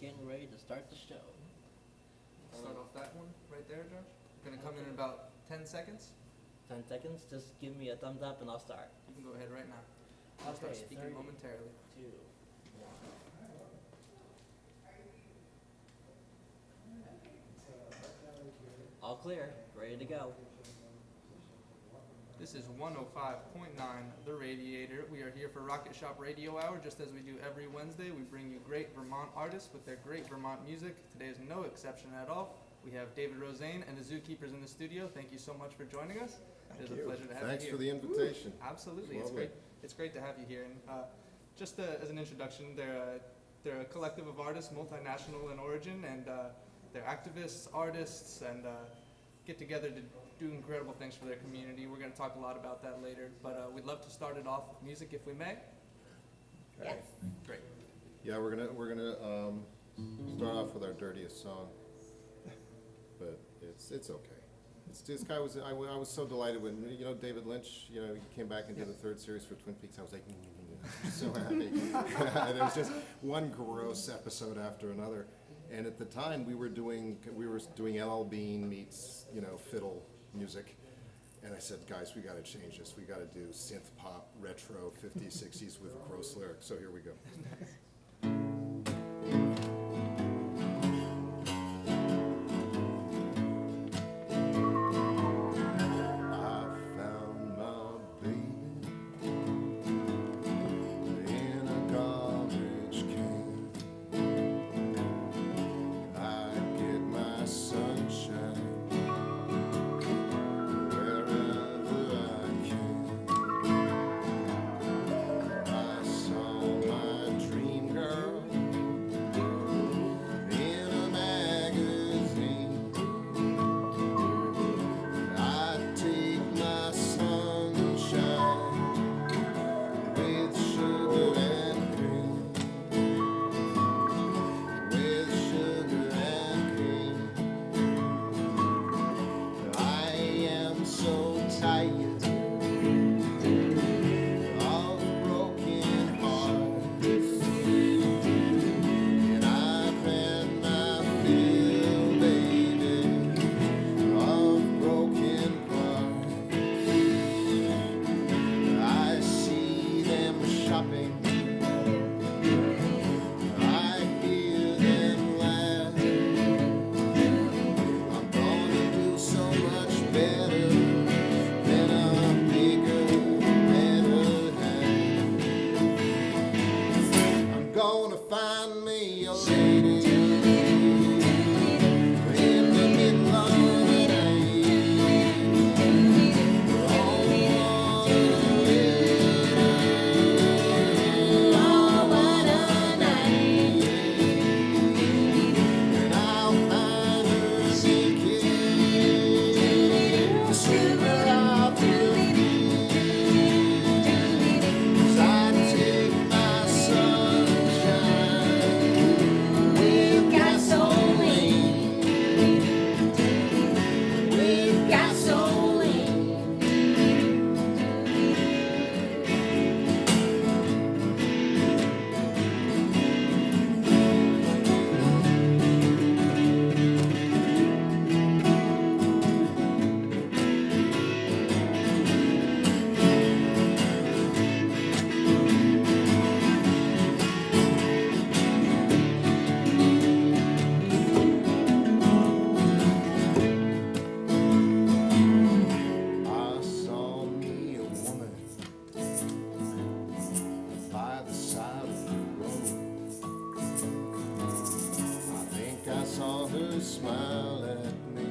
getting ready to start the show. Start off that one right there, Josh. Gonna come in about 10 seconds. 10 seconds, just give me a thumbs up and I'll start. You can go ahead right now. I'll start speaking 3, momentarily. 2, 1. All clear, ready to go. This is 105.9 The Radiator. We are here for Rocket Shop Radio Hour. Just as we do every Wednesday, we bring you great Vermont artists with their great Vermont music. Today is no exception at all. We have David Rosane and the Zookeepers in the studio. Thank you so much for joining us. It is a pleasure to have Thanks you here. for the invitation. Absolutely, It's it's lovely. great. It's great to have you here. And just as an introduction, they're a collective of artists, multinational in origin, and they're activists, artists, and get together to do incredible things for their community. We're going to talk a lot about that later, but we'd love to start it off with music if we may. Okay. Great. Yeah, we're gonna start off with our dirtiest song, but it's okay. This guy was I was so delighted when David Lynch he came back and did the third series for Twin Peaks. I was like so happy. And it was just one gross episode after another. And at the time we were doing LL Bean meets fiddle music. And I said, guys, we got to change this. We got to do synth pop, retro, 50s, 60s with gross lyrics. So here we go. I found my baby in a garbage can. I get my sunshine wherever I can. I saw my dream girl in a magazine. I take my sunshine with sugar and cream, with sugar and cream. I am so tired of broken hearts, and I've had my fill, baby, of broken parts. I see them shopping, I hear them laugh. I'm gonna do so much better than a bigger, better half. I'm gonna find me a lady in the middle of the night. Oh, what a night. And I'll find her seeking the silver of the beat. 'Cause I take my sunshine with gasoline, with gasoline. I saw me a woman by the side of the road. I think I saw her smile at me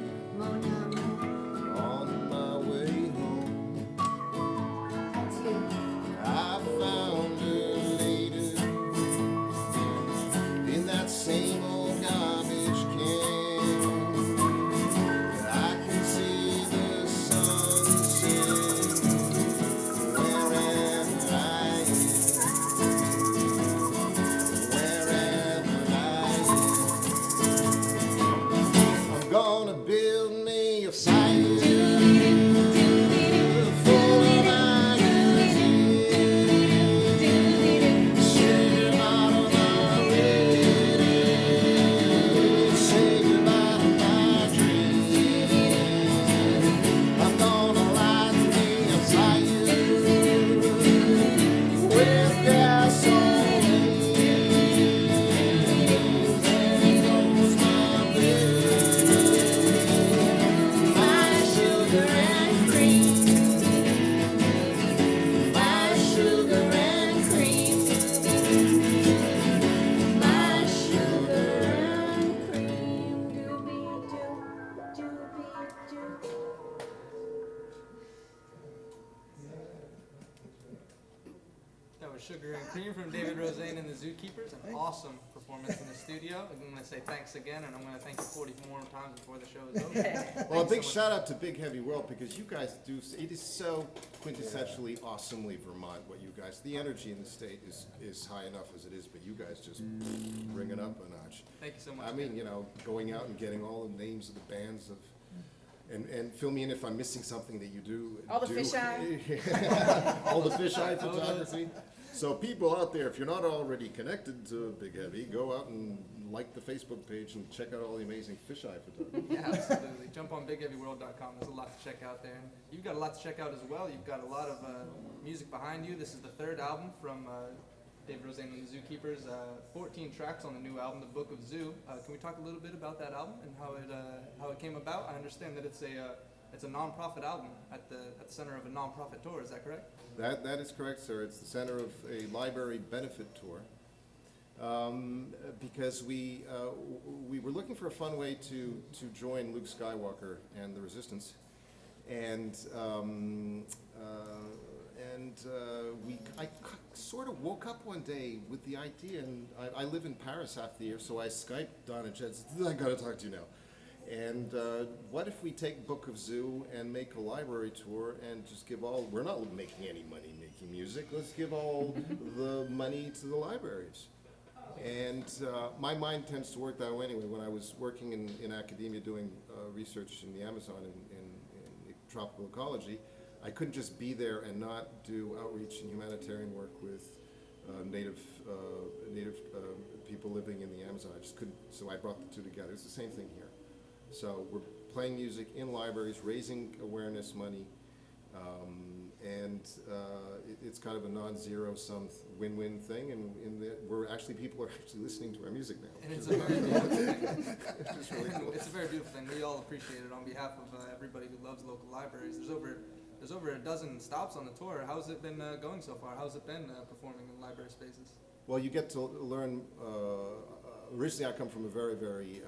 on my way home. I found her later in that same old garbage can. I can see the sunset wherever I am, wherever I am. I'm was Sugar and Cream from David Rosane and the Zookeepers. An awesome performance in the studio. I'm going to say thanks again, and I'm going to thank you 40 more times before the show is over. Well, a big shout out to Big Heavy World, because you guys do, it is so quintessentially, awesomely Vermont, what you guys, the energy in the state is high enough as it is, but you guys just bring it up a notch. Thank you so much. I mean, you know, going out and getting all the names of the bands of, and fill me in if I'm missing something that you do. All the fisheye? All the fisheye photography. So people out there, if you're not already connected to Big Heavy, go out and like the Facebook page and check out all the amazing fisheye photography. Yeah, absolutely. Jump on BigHeavyWorld.com. There's a lot to check out there. And you've got a lot to check out as well. You've got a lot of music behind you. This is the third album from David Rosane and the Zookeepers. 14 tracks on the new album, The Book of Zoo. Can we talk a little bit about that album and how it came about? I understand that it's a non-profit album at the center of a non-profit tour. Is that correct? That is correct, sir. It's the center of a library benefit tour. Because we were looking for a fun way to join Luke Skywalker and the Resistance, and I sort of woke up one day with the idea, and I live in Paris half the year, so I Skyped Don and Jed, said, I gotta talk to you now. And what if we take Book of Zoo and make a library tour and just give all, we're not making any money making music, let's give all the money to the libraries. And my mind tends to work that way anyway. When I was working in academia doing research in the Amazon in tropical ecology, I couldn't just be there and not do outreach and humanitarian work with native people living in the Amazon. I just couldn't, so I brought the two together. It's the same thing here. So we're playing music in libraries, raising awareness money, and it's kind of a non-zero sum win-win thing, and people are actually listening to our music now. And it's a very beautiful thing. It's really cool. It's a very beautiful thing. We all appreciate it on behalf of everybody who loves local libraries. There's over a dozen stops on the tour. How's it been going so far? How's it been performing in library spaces? Well, you get to learn. Originally, I come from a very, very.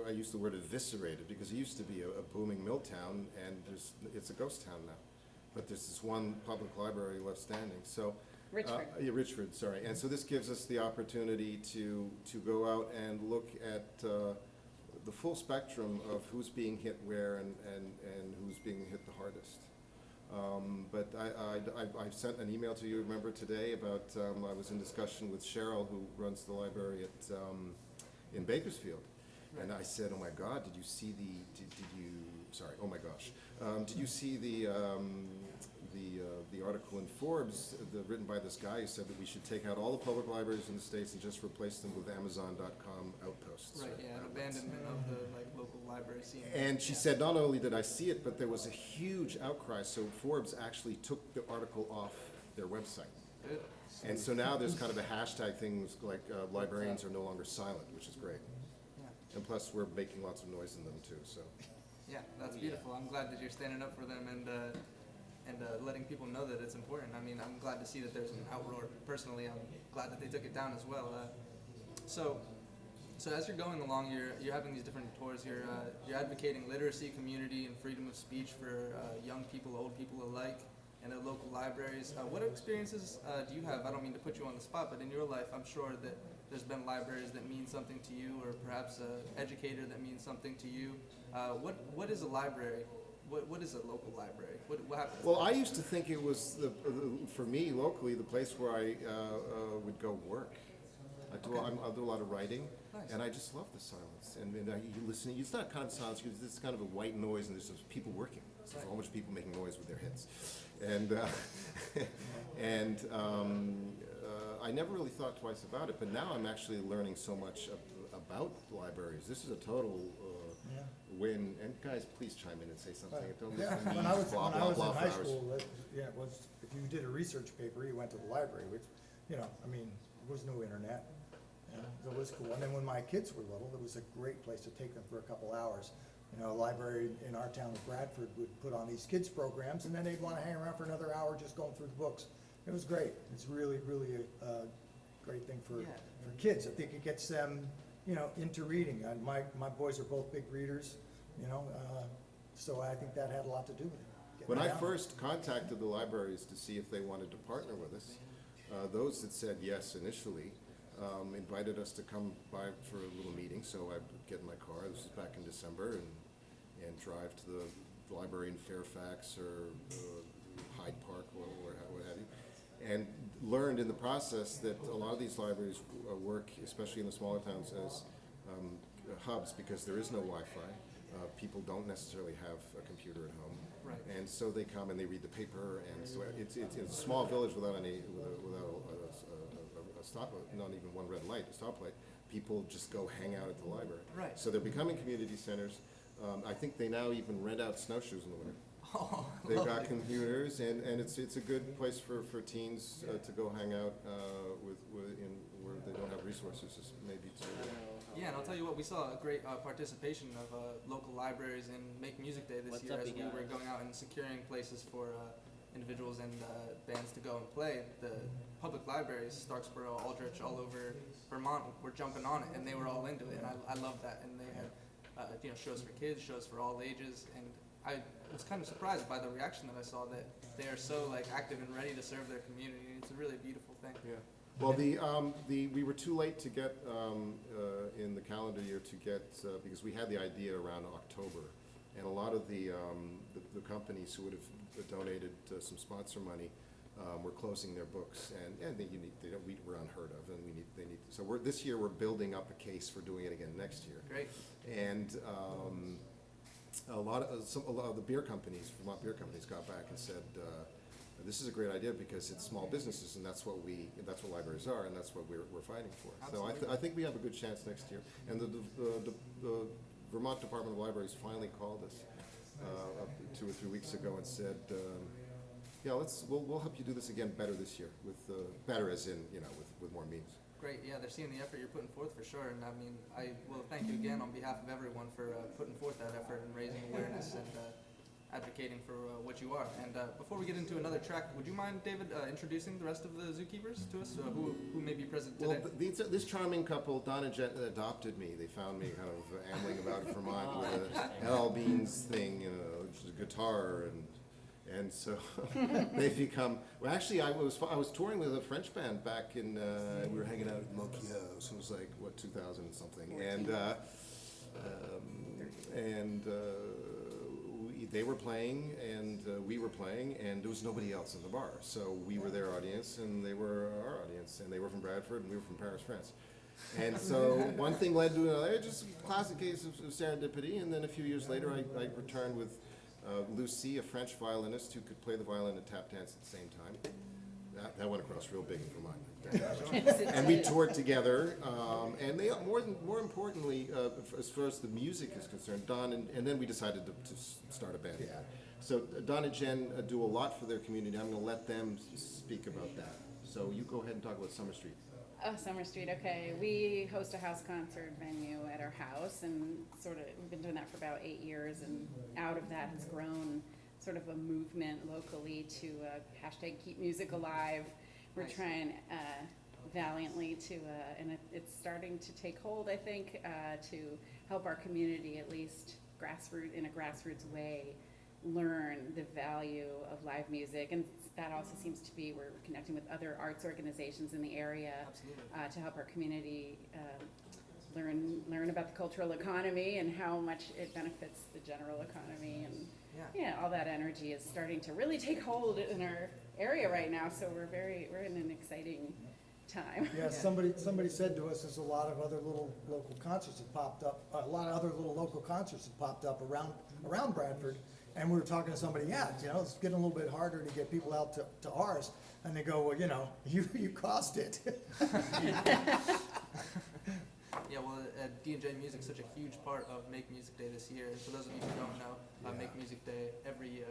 I use the word eviscerated because it used to be a booming mill town, and it's a ghost town now. But there's this one public library left standing. So, Richford. Richford, sorry. And so this gives us the opportunity to go out and look at the full spectrum of who's being hit where and who's being hit the hardest. But I sent an email to you, remember, today about I was in discussion with Cheryl, who runs the library at in Bakersfield. Right. And I said, oh my God, did you see oh my gosh, did you see the article in Forbes written by this guy who said that we should take out all the public libraries in the States and just replace them with Amazon.com outposts. Right, yeah, an abandonment of the local library scene. And she said, not only did I see it, but there was a huge outcry, so Forbes actually took the article off their website. Good. And so now there's kind of a hashtag thing like librarians are no longer silent, which is great. And plus, we're making lots of noise in them too. So. Yeah, that's beautiful. I'm glad that you're standing up for them and letting people know that it's important. I mean, I'm glad to see that there's an outroar. Personally, I'm glad that they took it down as well. So as you're going along, you're having these different tours. You're advocating literacy, community, and freedom of speech for young people, old people alike, and at local libraries. What experiences do you have? I don't mean to put you on the spot, but in your life, I'm sure that there's been libraries that mean something to you, or perhaps an educator that means something to you. What is a library? What is a local library? What happens? Well, I used to think it was, for me, locally, the place where I would go work. I do a lot of writing, Nice. and I just love the silence. And you listen, it's not kind of silence, it's kind of a white noise, and there's just people working. There's a whole bunch of people making noise with their heads. And I never really thought twice about it, but now I'm actually learning so much about libraries. This is a total win. And guys, please chime in and say something. Don't Yeah, listen to when me I was blah, in blah, blah high for hours. school, it was, if you did a research paper, you went to the library, which, I mean, there was no internet. It was cool. And then when my kids were little, it was a great place to take them for a couple hours. A library in our town of Bradford would put on these kids programs, and then they'd want to hang around for another hour just going through the books. It was great. It's really, really a great thing for kids. I think it gets them, into reading. My boys are both big readers, so I think that had a lot to do with it. When I down. first contacted the libraries to see if they wanted to partner with us, those that said yes initially invited us to come by for a little meeting. So I'd get in my car, this was back in December, and drive to the library in Fairfax or Hyde Park or what have you, and learned in the process that a lot of these libraries work, especially in the smaller towns, as hubs because there is no Wi-Fi. People don't necessarily have a computer at home. Right. And so they come and they read the paper, and so it's a small village without a stop, not even one red light, a stoplight. People just go hang out at the library. Right. So they're becoming community centers. I think they now even rent out snowshoes in the winter. Oh, They've got lovely. computers, and it's a good place for teens to go hang out where they don't have resources, just maybe to. Yeah, and I'll tell you what, we saw a great participation of local libraries in Make Music Day this What's year up, as you we were guys? going out and securing places for individuals and bands to go and play. The public libraries, Starksboro, Aldrich, all over Vermont were jumping on it, and they were all into it, and I love that. And they had shows for kids, shows for all ages, and I was kind of surprised by the reaction that I saw that they are so active and ready to serve their community. It's a really beautiful thing. Yeah. Well, we were too late to get in the calendar year to get because we had the idea around October, and a lot of the companies who would have donated some sponsor money were closing their books, and we were unheard of, and they need. So this year we're building up a case for doing it again next year. Great. And a lot of the beer companies, Vermont beer companies, got back and said, "This is a great idea because it's small businesses, and that's what libraries are, and that's what we're fighting for." Absolutely. So I think we have a good chance next year. And the Vermont Department of Libraries finally called us 2 or 3 weeks ago and said, "Yeah, we'll help you do this again better this year, with better as in with more means." Great, yeah, they're seeing the effort you're putting forth for sure, and I mean, I will thank you again on behalf of everyone for putting forth that effort and raising awareness and advocating for what you are. And before we get into another track, would you mind, David, introducing the rest of the Zookeepers to us, who may be present today? Well, this charming couple, Don and Jen, adopted me. They found me kind of ambling about Vermont Oh, with interesting. an L Beans thing, which is a guitar, and so they've become. Well, actually, I was touring with a French band back in. We were hanging out at Monkey House. It was like 2000 and something, they were playing, and we were playing, and there was nobody else in the bar. So we were their audience, and they were our audience, and they were from Bradford, and we were from Paris, France. And so one thing led to another, just a classic case of serendipity. And then a few years later, I returned with Lucy, a French violinist who could play the violin and tap dance at the same time. That went across real big in Vermont. And we toured together, and they more importantly, as far as the music is concerned, Don and then we decided to start a band. Yeah. So Don and Jen do a lot for their community. I'm going to let them speak about that. So you go ahead and talk about Summer Street. Oh, Summer Street, okay. We host a house concert venue at our house, and we've been doing that for about 8 years, and out of that has grown sort of a movement locally to hashtag keep music alive. We're Nice. trying valiantly to, and it's starting to take hold, I think, to help our community, at least in a grassroots way, learn the value of live music. And that also seems to be, we're connecting with other arts organizations in the area Absolutely. to help our community learn about the cultural economy and how much it benefits the general economy. And Yeah. all that energy is starting to really take hold in our area right now. So we're in an exciting time. Yeah, somebody said to us, there's a lot of other little local concerts that popped up, around Bradford. And we were talking to somebody, it's getting a little bit harder to get people out to ours. And they go, well, you caused it. Yeah, well, D&J Music is such a huge part of Make Music Day this year. And for those of you who don't know, Make Music Day every year,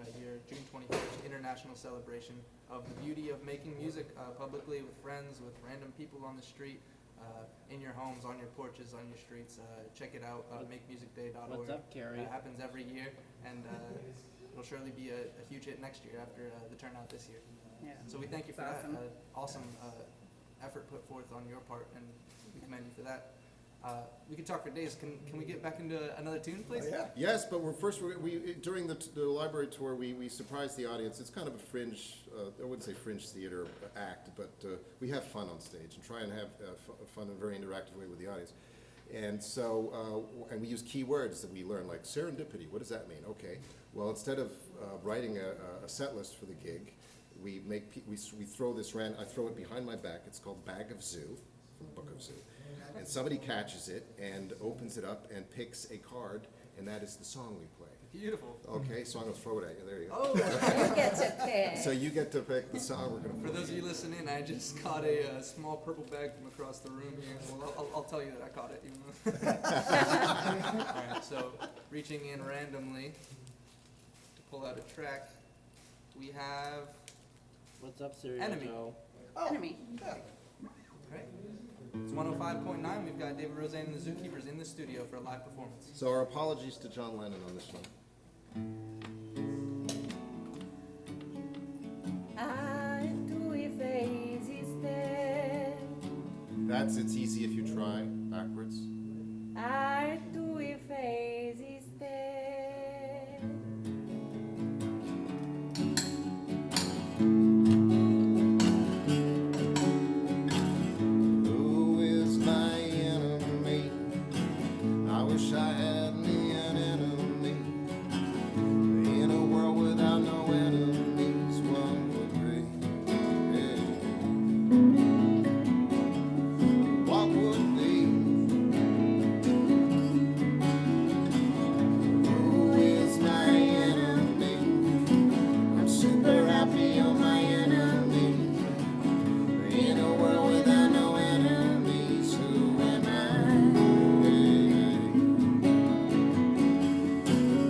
June 21st, international celebration of the beauty of making music publicly with friends, with random people on the street, in your homes, on your porches, on your streets. Check it out, makemusicday.org. What's up, Carrie? It happens every year, and it'll surely be a huge hit next year after the turnout this year. Yeah. So we thank you for It's that awesome effort put forth on your part, and we commend you for that. We could talk for days. Can we get back into another tune, please? Oh, yeah. Yes, but during the library tour, we surprised the audience. It's kind of a fringe, I wouldn't say fringe theater act, but we have fun on stage and try and have fun in a very interactive way with the audience. And so, and we use key words that we learn, like serendipity. What does that mean? Okay, well, instead of writing a set list for the gig, we throw this I throw it behind my back. It's called Bag of Zoo, from the Book of Zoo. And somebody catches it and opens it up and picks a card, and that is the song we play. Beautiful. Okay, so I'm gonna throw it at you. There you go. Oh, You get to pick. So you get to pick the song we're gonna for play. those of you listening, I just caught a small purple bag from across the room here. Well, I'll tell you that I caught it. Even though. All right, so reaching in randomly to pull out a track, we have. What's up, Serial Enemy. Joe? Enemy. Yeah. Right. It's 105.9. We've got David Rosane and the Zookeepers in the studio for a live performance. So our apologies to John Lennon on this one. That's It's Easy If You Try, backwards. Who is my enemy? I wish I had me an enemy. In a world without no enemies, one would be. What would be? Who is my enemy? I'm super happy you're my enemy. In a world without no enemies, who am I?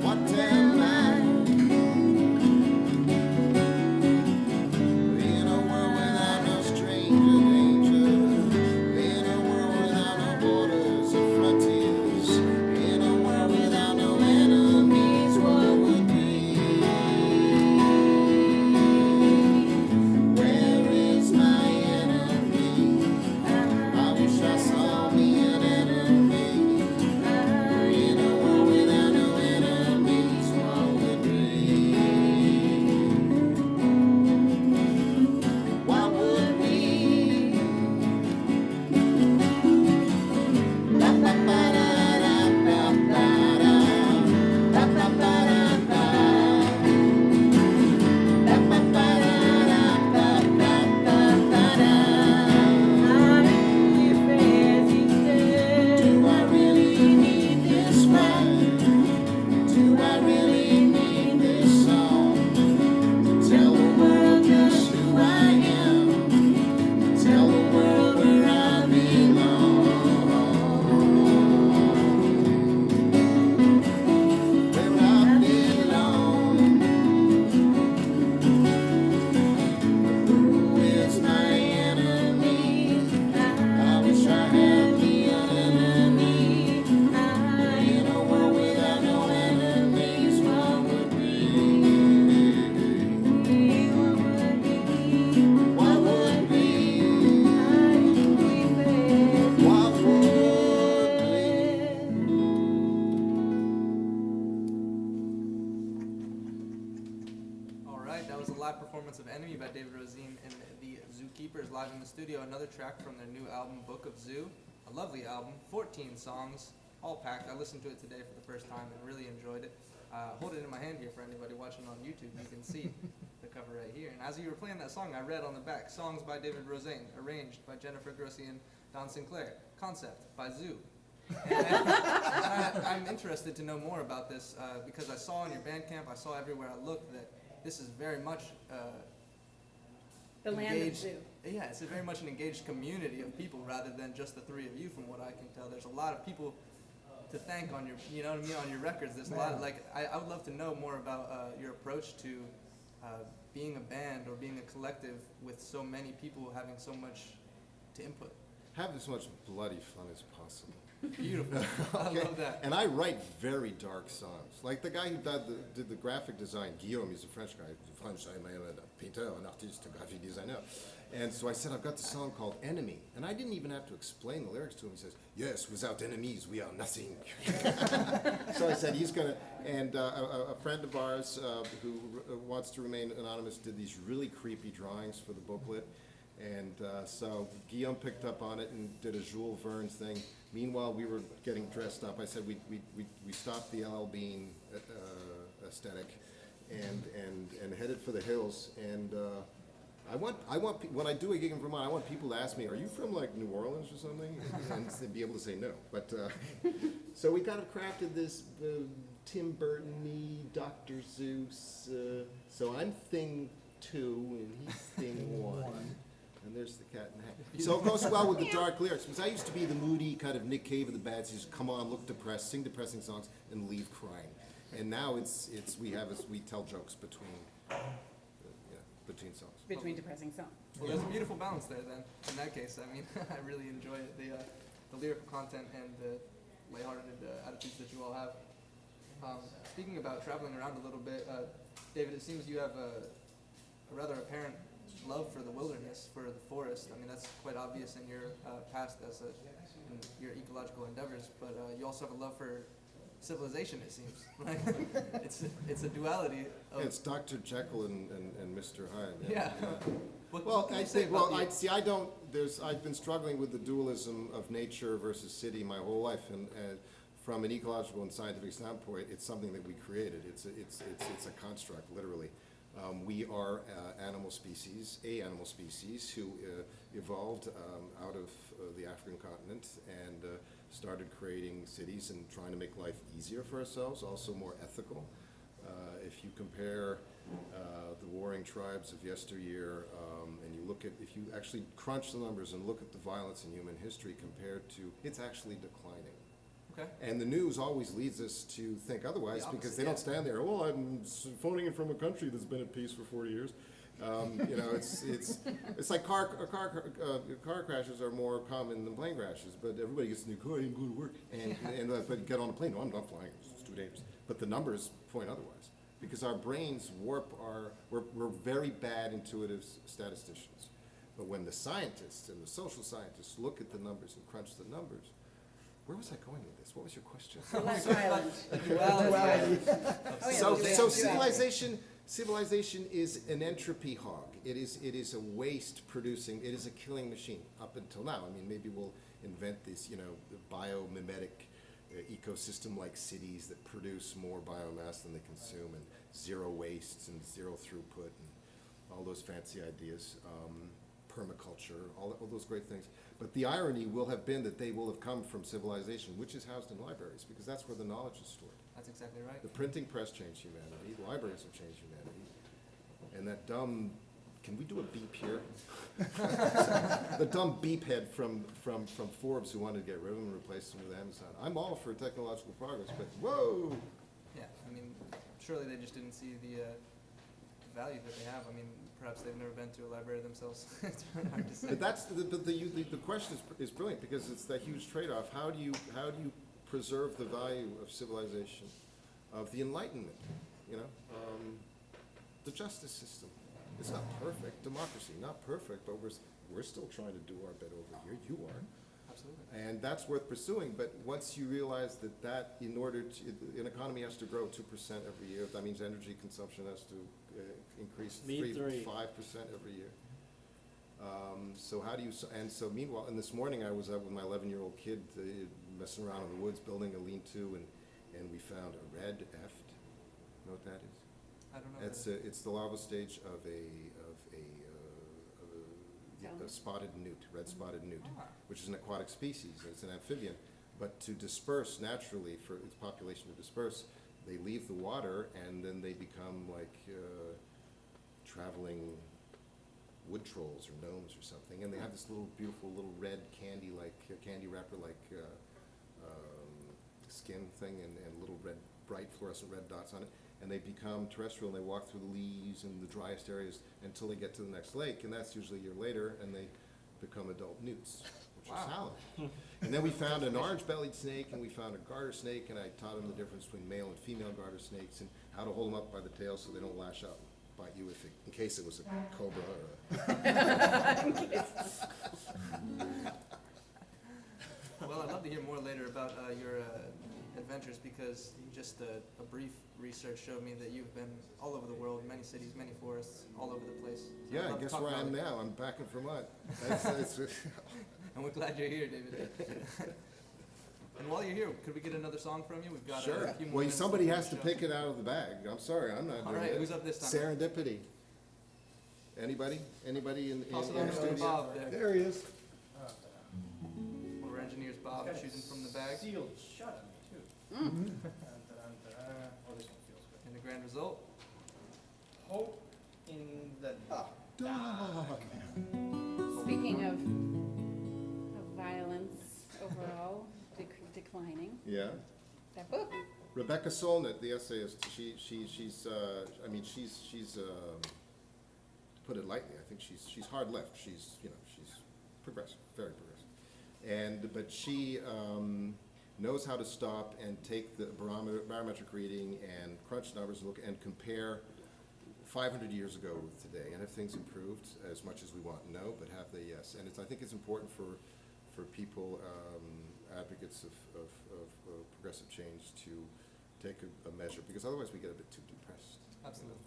What am I? In a world without no stranger danger. In a world without no borders or frontiers. In a world without no enemies, what would be? Where is my enemy? I wish I saw me an enemy. In a world without no enemies, what would be? What would be? La pa pa da da pa pa da. La pa pa da pa. La pa pa da da pa pa pa pa da. Do I really need this fight? Do I really need this song? To tell the world just who I am. To tell the world where I belong. Where I belong. Who is my enemy? I wish I had me an enemy. In a world without no enemies, what would be? What would be? What would be? All right, that was a live performance of Enemy by David Rosane and the Zookeepers live in the studio. Another track from their new album, Book of Zoo. A lovely album, 14 songs, all packed. I listened to it today for the first time and really enjoyed it. Hold it in my hand here for anybody watching on YouTube. You can see the cover right here. And as you were playing that song, I read on the back, songs by David Rosane, arranged by Jennifer Grossi and Don Sinclair, concept by Zoo. And I'm interested to know more about this because I saw on your Bandcamp, I saw everywhere I looked that this is very much The land of engaged. zoo. Yeah, it's a very much an engaged community of people rather than just the three of you. From what I can tell, there's a lot of people to thank on your, you know what I mean, on your records. There's a lot. Like I would love to know more about your approach to being a band or being a collective with so many people having so much to input. have as much bloody fun as possible. Beautiful. I Okay? love that. And I write very dark songs. Like the guy who did the graphic design, Guillaume, he's a French guy. French, I'm a painter, an artiste, a graphic designer. And so I said, I've got this song called Enemy. And I didn't even have to explain the lyrics to him. He says, yes, without enemies, we are nothing. So I said, he's going to, and a friend of ours who wants to remain anonymous did these really creepy drawings for the booklet. And so Guillaume picked up on it and did a Jules Verne thing. Meanwhile, we were getting dressed up. I said we stopped the LL Bean aesthetic and headed for the hills. And I want when I do a gig in Vermont, I want people to ask me, "Are you from like New Orleans or something?" and be able to say no. But so we kind of crafted this Tim Burton-y Dr. Seuss. So I'm Thing 2 and he's Thing 1. And there's the cat in the hat. So it goes well with the dark lyrics, because I used to be the moody kind of Nick Cave of the Bads. He used to come on, look depressed, sing depressing songs, and leave crying. And now we tell jokes between songs. Between depressing songs. Well, there's a beautiful balance there then. In that case, I mean, I really enjoy it, the lyrical content and the lighthearted attitudes that you all have. Speaking about traveling around a little bit, David, it seems you have a rather apparent love for the wilderness, for the forest. I mean, that's quite obvious in your past in your ecological endeavors, but you also have a love for civilization, it seems. Like, it's a duality of... It's Dr. Jekyll and Mr. Hyde. Yeah. Well, I've been struggling with the dualism of nature versus city my whole life, and from an ecological and scientific standpoint, it's something that we created. It's a construct, literally. We are a animal species who evolved out of the African continent and started creating cities and trying to make life easier for ourselves, also more ethical. If you compare the warring tribes of yesteryear and you look at, if you actually crunch the numbers and look at the violence in human history compared to, it's actually declining. Okay. And the news always leads us to think otherwise, because they don't stand there, well, I'm phoning in from a country that's been at peace for 40 years. You know, it's like car crashes are more common than plane crashes, but everybody gets in their car and go to work but get on a plane. No, I'm not flying, it's too dangerous. But the numbers point otherwise, because our brains we're very bad intuitive statisticians. But when the scientists and the social scientists look at the numbers and crunch the numbers, where was I going with this? What was your question? Less violent. So civilization is an entropy hog. It is a waste producing. It is a killing machine up until now. I mean, maybe we'll invent this, biomimetic ecosystem like cities that produce more biomass than they consume, and zero wastes and zero throughput and all those fancy ideas. Permaculture, all those great things. But the irony will have been that they will have come from civilization, which is housed in libraries, because that's where the knowledge is stored. That's exactly right. The printing press changed humanity, libraries have changed humanity, and that dumb, can we do a beep here? The dumb beep head from Forbes who wanted to get rid of them and replace them with Amazon. I'm all for technological progress, but whoa! Yeah, I mean, surely they just didn't see the value that they have. I mean, perhaps they've never been to a library themselves. It's really hard to say. But that's the question is brilliant, because it's that huge trade-off. How do you preserve the value of civilization, of the Enlightenment? The justice system. It's not perfect. Democracy, not perfect, but we're still trying to do our bit over here. You are. Absolutely. And that's worth pursuing. But once you realize that in order to, an economy has to grow 2% every year, that means energy consumption has to increase 3 to 5% every year. So how do you, so meanwhile, and this morning I was out with my 11-year-old kid messing around in the woods, building a lean-to, and we found a red eft. You know what that is? I don't know. It's the larval stage of a Salmon? spotted newt, red spotted newt, Ah. which is an aquatic species. It's an amphibian, but to disperse naturally, for its population to disperse, they leave the water and then they become like traveling wood trolls or gnomes or something, and they have this little beautiful little red candy wrapper skin thing, and little red, bright fluorescent red dots on it, and they become terrestrial, and they walk through the leaves and the driest areas until they get to the next lake, and that's usually a year later, and they become adult newts, which extra Wow. salad. And then we found an orange-bellied snake, and we found a garter snake, and I taught him the difference between male and female garter snakes, and how to hold them up by the tail so they don't lash out and bite you in case it was a cobra or Well, I'd love to hear more later about your adventures, because just a brief research showed me that you've been all over the world, many cities, many forests, all over the place. So I'd Yeah, love I to guess talk where I about am it. now, I'm back in Vermont. That's And we're glad you're here, David. And while you're here, could we get another song from you? We've got Sure. a few more Well, minutes somebody before has the to show. pick it out of the bag. I'm sorry, I'm not All doing right, it. who's up this time? Serendipity. Anybody? Anybody in Toss it the over to studio? Bob there. There he is. Our engineer's Bob, choosing from the bag. Sealed shut on me too. Mhm. Oh, this one feels good. And the grand result? Hope in the dark. Dog. Speaking of violence overall declining, Yeah. that book. Rebecca Solnit, the essayist, she's to put it lightly, I think she's hard left. She's progressive, very progressive. But she knows how to stop and take the barometric reading and crunch numbers and look and compare 500 years ago with today, and have things improved as much as we want? No, but have they? Yes. And I think it's important for people, advocates of progressive change, to take a measure, because otherwise we get a bit too depressed. Absolutely.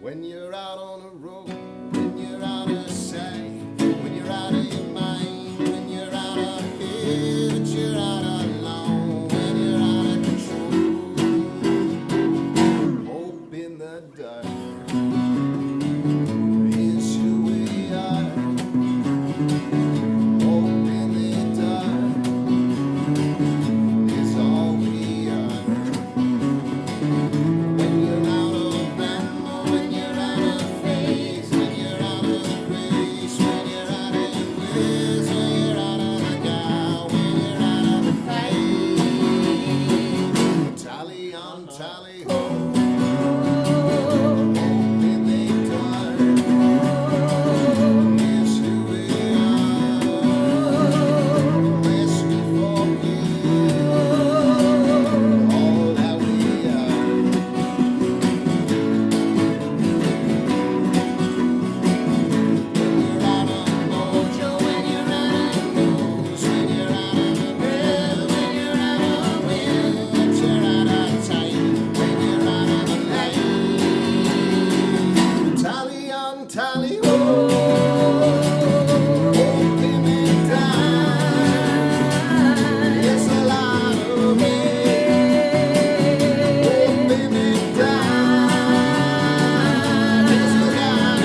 When you're out on a road, when you're out of sight, when you're out of your mind, when you're out of here, but you're out alone, when you're out of control, hope in the dark is who we are. Hope in the dark is all we are. When you're out of ammo, when you're out of faith, when you're out of grace, when you're out of bliss, when you're out of the guy, when you're out of the fight, tally on tally ho, hope in the dark is who we are, lest we forget all that we are. When you're out of mojo, when you're out of news, when you're out of breath, when you're out of wind, when you're out of time, when you're out of the light, tally on tally ho, open and die, it's a lot of it, open and die, it's a lot of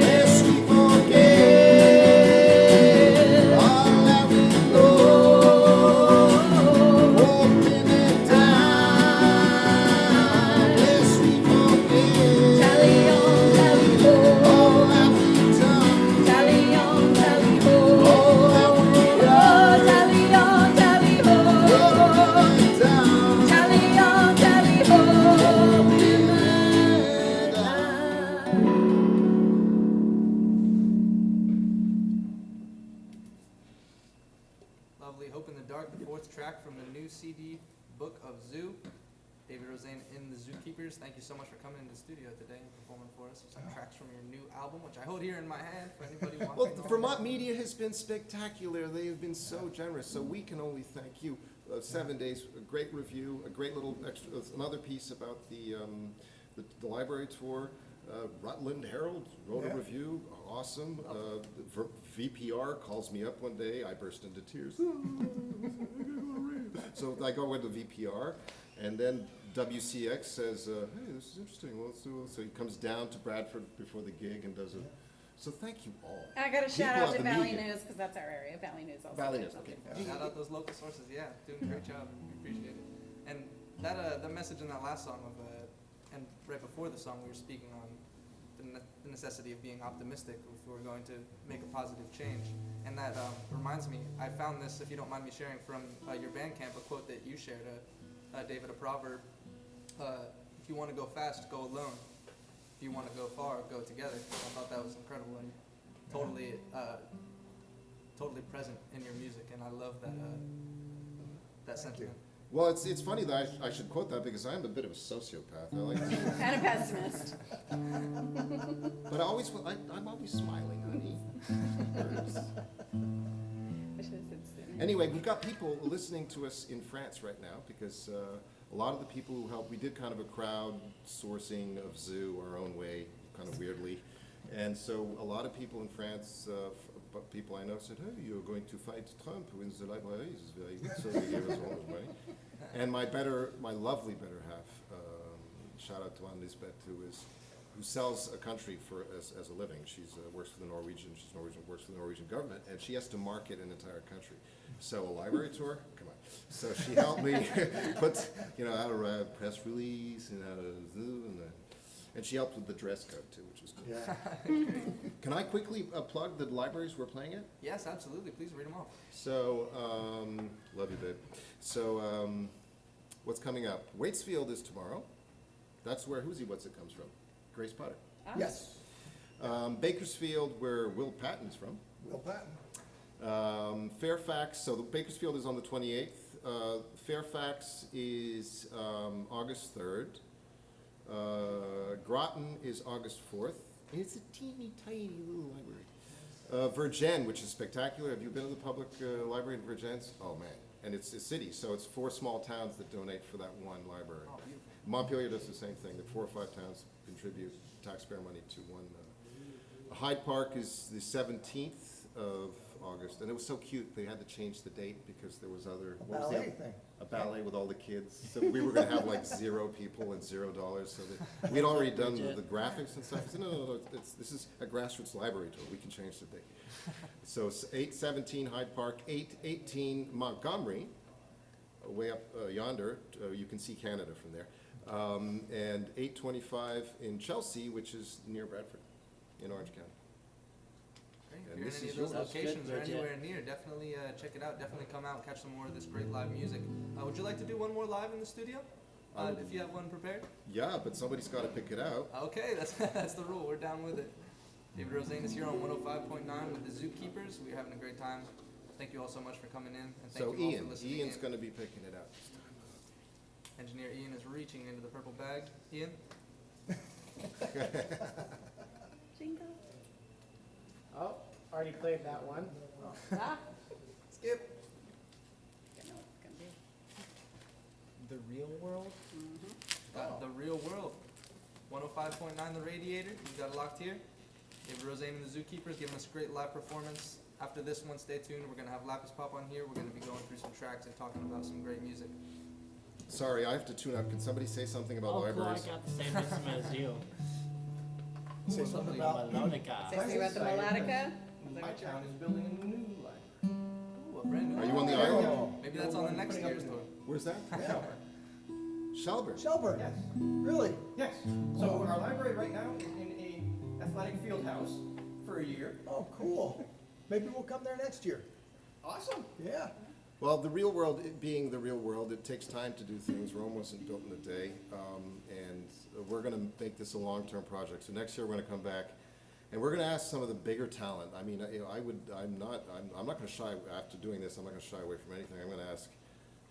lest we forget all that we know, open and die, lest we forget Tally on, tally ho. all that we've done, Tally on, tally ho. all that we are, Tally on, tally ho. open and down, Tally on, tally ho. Lovely. Hope in the Dark, the fourth track from the new CD, Book of Zoo. David Rosane in the Zookeepers. Thank you so much for coming into the studio today and performing for us. Some tracks from your new album, which I hold here in my hand for anybody watching. Well, at home. Vermont media has been spectacular. They have been so generous. So we can only thank you. 7 days, a great review, a great little extra, another piece about the library tour. Rutland Herald wrote Yeah. a review, awesome. VPR calls me up one day. I burst into tears. So I go into VPR, and then WCX says, "Hey, this is interesting. Well, let's do it." So he comes down to Bradford before the gig and does it. So thank you all. I got a shout People out of to the Valley media. News, because that's our area. Valley News also. Valley does News, okay. something. Shout out those local sources. Yeah, doing a great job. We appreciate it. And that the message in that last song of and right before the song we were speaking on the the necessity of being optimistic if we're going to make a positive change. And that reminds me, I found this, if you don't mind me sharing, from your Bandcamp, a quote that you shared, David, a proverb. If you want to go fast, go alone. If you want to go far, go together. I thought that was incredible and totally present in your music, and I love that sentiment. Well, it's funny that I should quote that because I'm a bit of a sociopath. I like to, And a pessimist. but I'm always smiling, honey. I should have said sooner. Anyway, we've got people listening to us in France right now because a lot of the people who helped, we did kind of a crowd sourcing of Zoo our own way, kind of weirdly. And so a lot of people in France, people I know said, hey, you're going to fight Trump in the library. It's very good, so they gave us all this money. And my lovely better half, shout out to Anne Lisbeth, who sells a country as a living. She's works for the Norwegian, works for the Norwegian government, and she has to market an entire country. So a library tour, come on. So she helped me put, out a press release and out a Zoo, and she helped with the dress code too, which was cool. Yeah. Can I quickly plug the libraries we're playing at? Yes, absolutely. Please read them off. So, love you, babe. So, what's coming up? Waitsfield is tomorrow. That's where What's It comes from. Grace Potter. Ah. Yes, Bakersfield, where Will Patton's from. Will Patton. Fairfax, so the Bakersfield is on the 28th. Fairfax is August 3rd. Groton is August 4th. It's a teeny tiny little library. Vergennes, which is spectacular. Have you been to the public library in Vergennes? Oh man, and it's a city, so it's 4 small towns that donate for that one library. Oh, beautiful. Montpelier does the same thing. The 4 or 5 towns contribute taxpayer money to one. Hyde Park is the 17th of August, and it was so cute. They had to change the date because there was other what was the Ballet other- thing. a ballet with all the kids. So we were going to have like 0 people and $0. So that we'd already done the graphics and stuff. I said, no, this is a grassroots library tour. We can change the date. So it's 8:17 Hyde Park, 8:18 Montgomery, way up yonder. You can see Canada from there. And 8:25 in Chelsea, which is near Bradford, in Orange County. Great. And If you're in this any is of those yours. That's good, locations or Bridget. anywhere near, definitely check it out. Definitely come out and catch some more of this great live music. Would you like to do one more live in the studio? If you have one prepared? Yeah, but somebody's got to pick it out. Okay, that's the rule. We're down with it. David Rosane is here on 105.9 with the Zookeepers. We're having a great time. Thank you all so much for coming in, and thank So you all Ian, for listening Ian's in. going to be picking it out. Engineer Ian is reaching into the purple bag. Ian? Jingle. Oh, already played that one. Ah, Skip. I know what it's gonna be. The real world? Mhm. The real world. 105.9 The Radiator. We've got it locked here. David Rosane and the Zookeepers giving us a great live performance. After this one, stay tuned. We're going to have Lapis pop on here. We're going to be going through some tracks and talking about some great music. Sorry, I have to tune up. Can somebody say something about Oh, cool, I libraries? got the same rhythm as you. Say something about, Melodica. Say something about the melodica? Is that My what you're- town is building a new library. Ooh, a brand new Are you on the Oh. island? Maybe that's on the next Putting up year's a- tour. Where's that? yeah, Shelburne. Shelburne, Yes, really? yes. So our library right now is in a athletic field house for a year. Oh, cool. Maybe we'll come there next year. Awesome. Yeah. Well, the real world, it being the real world, it takes time to do things. Rome wasn't built in a day, and we're going to make this a long-term project. So next year we're going to come back, and we're going to ask some of the bigger talent. I mean, I'm not going to shy after doing this. I'm not going to shy away from anything. I'm going to ask,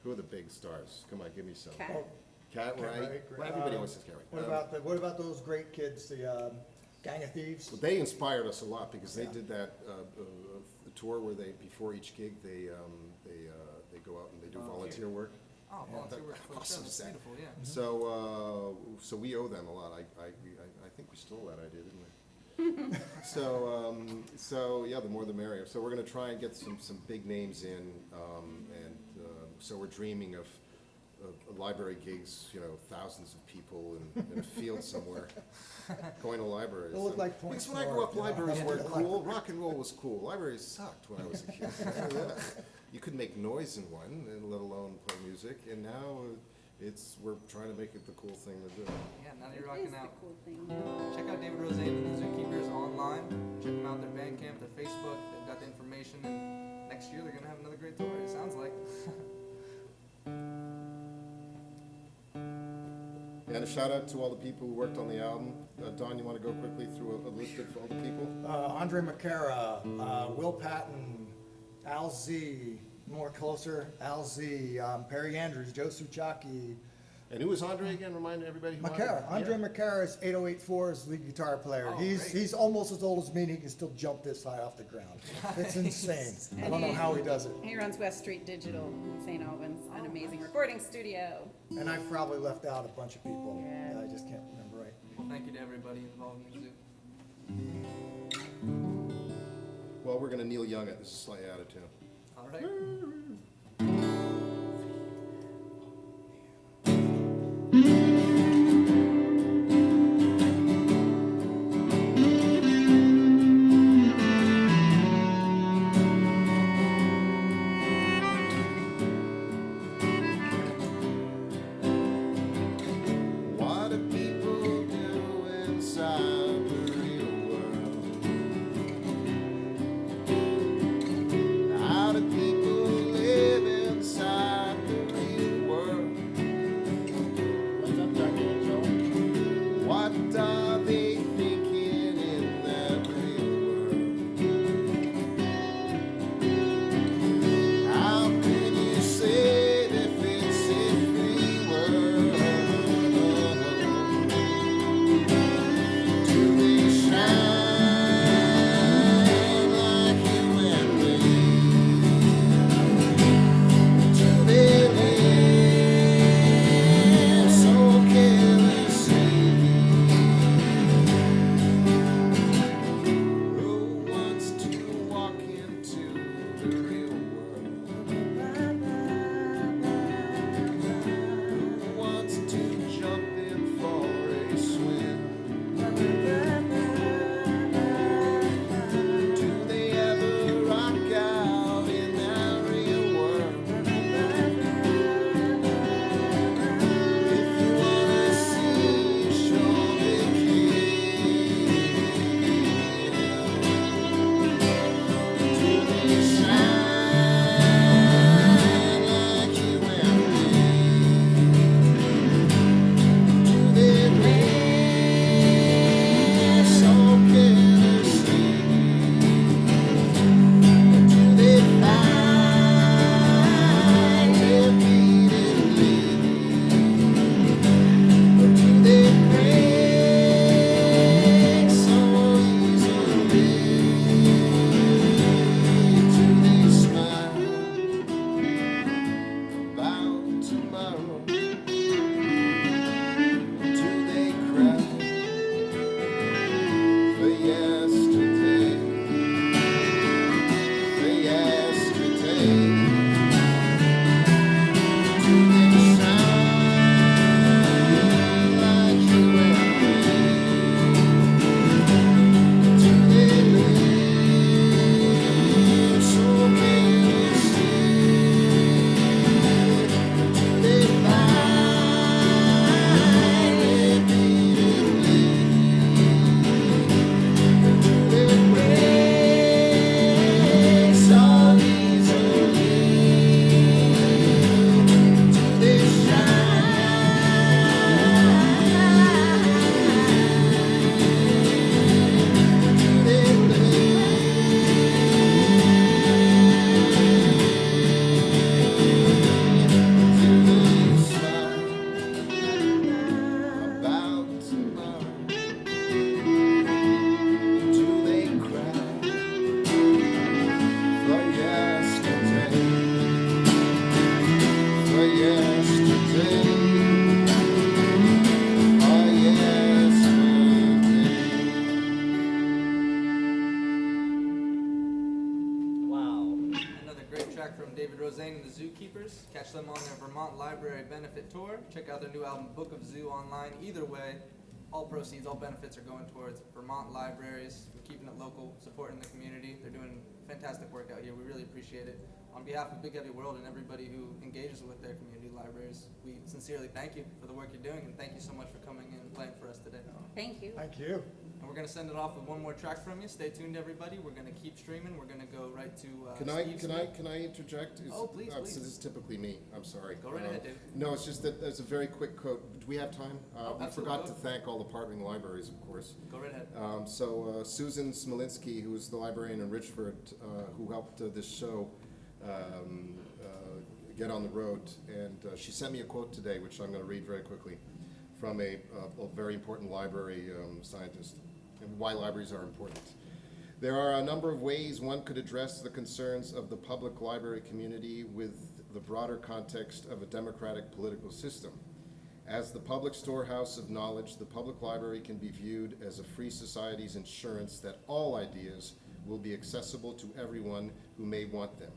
who are the big stars? Come on, give me some. Cat. Oh, Cat Cat Wright. Wright, Well, everybody always says Cat Wright. what about those great kids, the Gang of Thieves? Well, they inspired us a lot because they Yeah. did that tour where they, before each gig, they go out and they do volunteer work. Oh, volunteer work for the Awesome show. That's set. beautiful, yeah. So we owe them a lot. I think we stole that idea, didn't we? So yeah, the more the merrier. So we're gonna try and get some big names in, and so we're dreaming of library gigs, thousands of people in a field somewhere, going to libraries. They'll look like points Because when I grew north, up, you know, libraries yeah. weren't cool. Rock and roll was cool. Libraries sucked when I was a kid. You couldn't make noise in one, and let alone play music. And now we're trying to make it the cool thing to do. Yeah, now that It you're is rocking the out. cool thing. Check out David Rosane and the Zookeepers online. Check them out, their Bandcamp, their Facebook. They've got the information, and next year they're gonna have another great tour. It sounds like. And a shout out to all the people who worked on the album. Don, you want to go quickly through a list of all the people? Andre McCara, Will Patton, Al Z, more closer, Al Z, Perry Andrews, Joe Suchaki, And who was Andre again? Remind everybody who McCara. Andre McCara is 8084's lead guitar player. Oh, he's great. he's almost as old as me and he can still jump this high off the ground. It's insane. I don't know how he does it. He runs West Street Digital in St. Albans, an amazing recording studio. And I've probably left out a bunch of people. Yeah. that I just can't remember right. Well, thank you to everybody involved in the zoo. Well, we're going to Neil Young it. This is slightly out of tune. All right. What do people do inside the real world? How do people live inside the real world? What's up, Dr. Angel? What are they thinking in that real world? How can you say if it's a free world? Do they shine like you and me? Do they live so carelessly? Who wants to walk into the real world? Who wants to jump in for a swim? Do they ever rock out in that real world? If you wanna see Sean McKay, do they shine like you and me? Do they live so carelessly? Do they find repeatedly? Or do they break so easily? Do they smile about tomorrow? Do they cry for yesterday? For yesterday? Do they shine like you and me? Do they live so carelessly? Do they find repeatedly? Do they break so easily? Do they shine? Do they live? Do they smile about tomorrow? Do they cry for yesterday? For yesterday? For yesterday? Wow. Another great track from David Rosane and the Zookeepers. Catch them on their Vermont Library Benefit Tour. Check out their new album, Book of Zoo, online. Either way, all proceeds, all benefits are going towards Vermont libraries. We're keeping it local, supporting the community. They're doing fantastic work out here. We really appreciate it. On behalf of Big Heavy World and everybody who engages with their community, libraries. We sincerely thank you for the work you're doing, and thank you so much for coming in and playing for us today. Thank you. Thank you. And we're gonna send it off with one more track from you. Stay tuned, everybody. We're gonna keep streaming. We're gonna go right to Can I Steve. interject? Oh, please, So please. this is typically me, I'm sorry. Go right ahead, David. No, it's just that there's a very quick quote. Do we have time? We absolutely. forgot to thank all the partnering libraries, of course. Go right ahead. Susan Smolinski, who is the librarian in Richford, who helped this show get on the road, and she sent me a quote today, which I'm going to read very quickly, from a very important library scientist, and why libraries are important. There are a number of ways one could address the concerns of the public library community with the broader context of a democratic political system. As the public storehouse of knowledge, the public library can be viewed as a free society's insurance that all ideas will be accessible to everyone who may want them.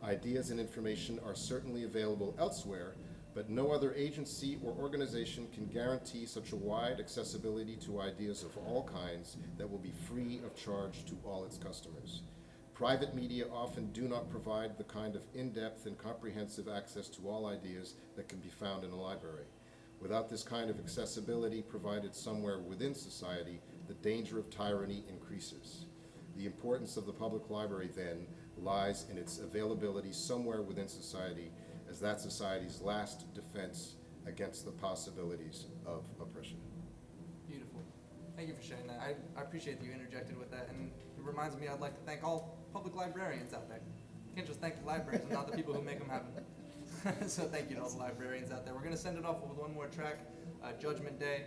Ideas and information are certainly available elsewhere, but no other agency or organization can guarantee such a wide accessibility to ideas of all kinds that will be free of charge to all its customers. Private media often do not provide the kind of in-depth and comprehensive access to all ideas that can be found in a library. Without this kind of accessibility provided somewhere within society, the danger of tyranny increases. The importance of the public library, then, lies in its availability somewhere within society, as that society's last defense against the possibilities of oppression. Beautiful. Thank you for sharing that. I appreciate that you interjected with that, and it reminds me I'd like to thank all public librarians out there. You can't just thank the libraries and not the people who make them happen. So thank you to all the librarians out there. We're going to send it off with one more track, Judgment Day,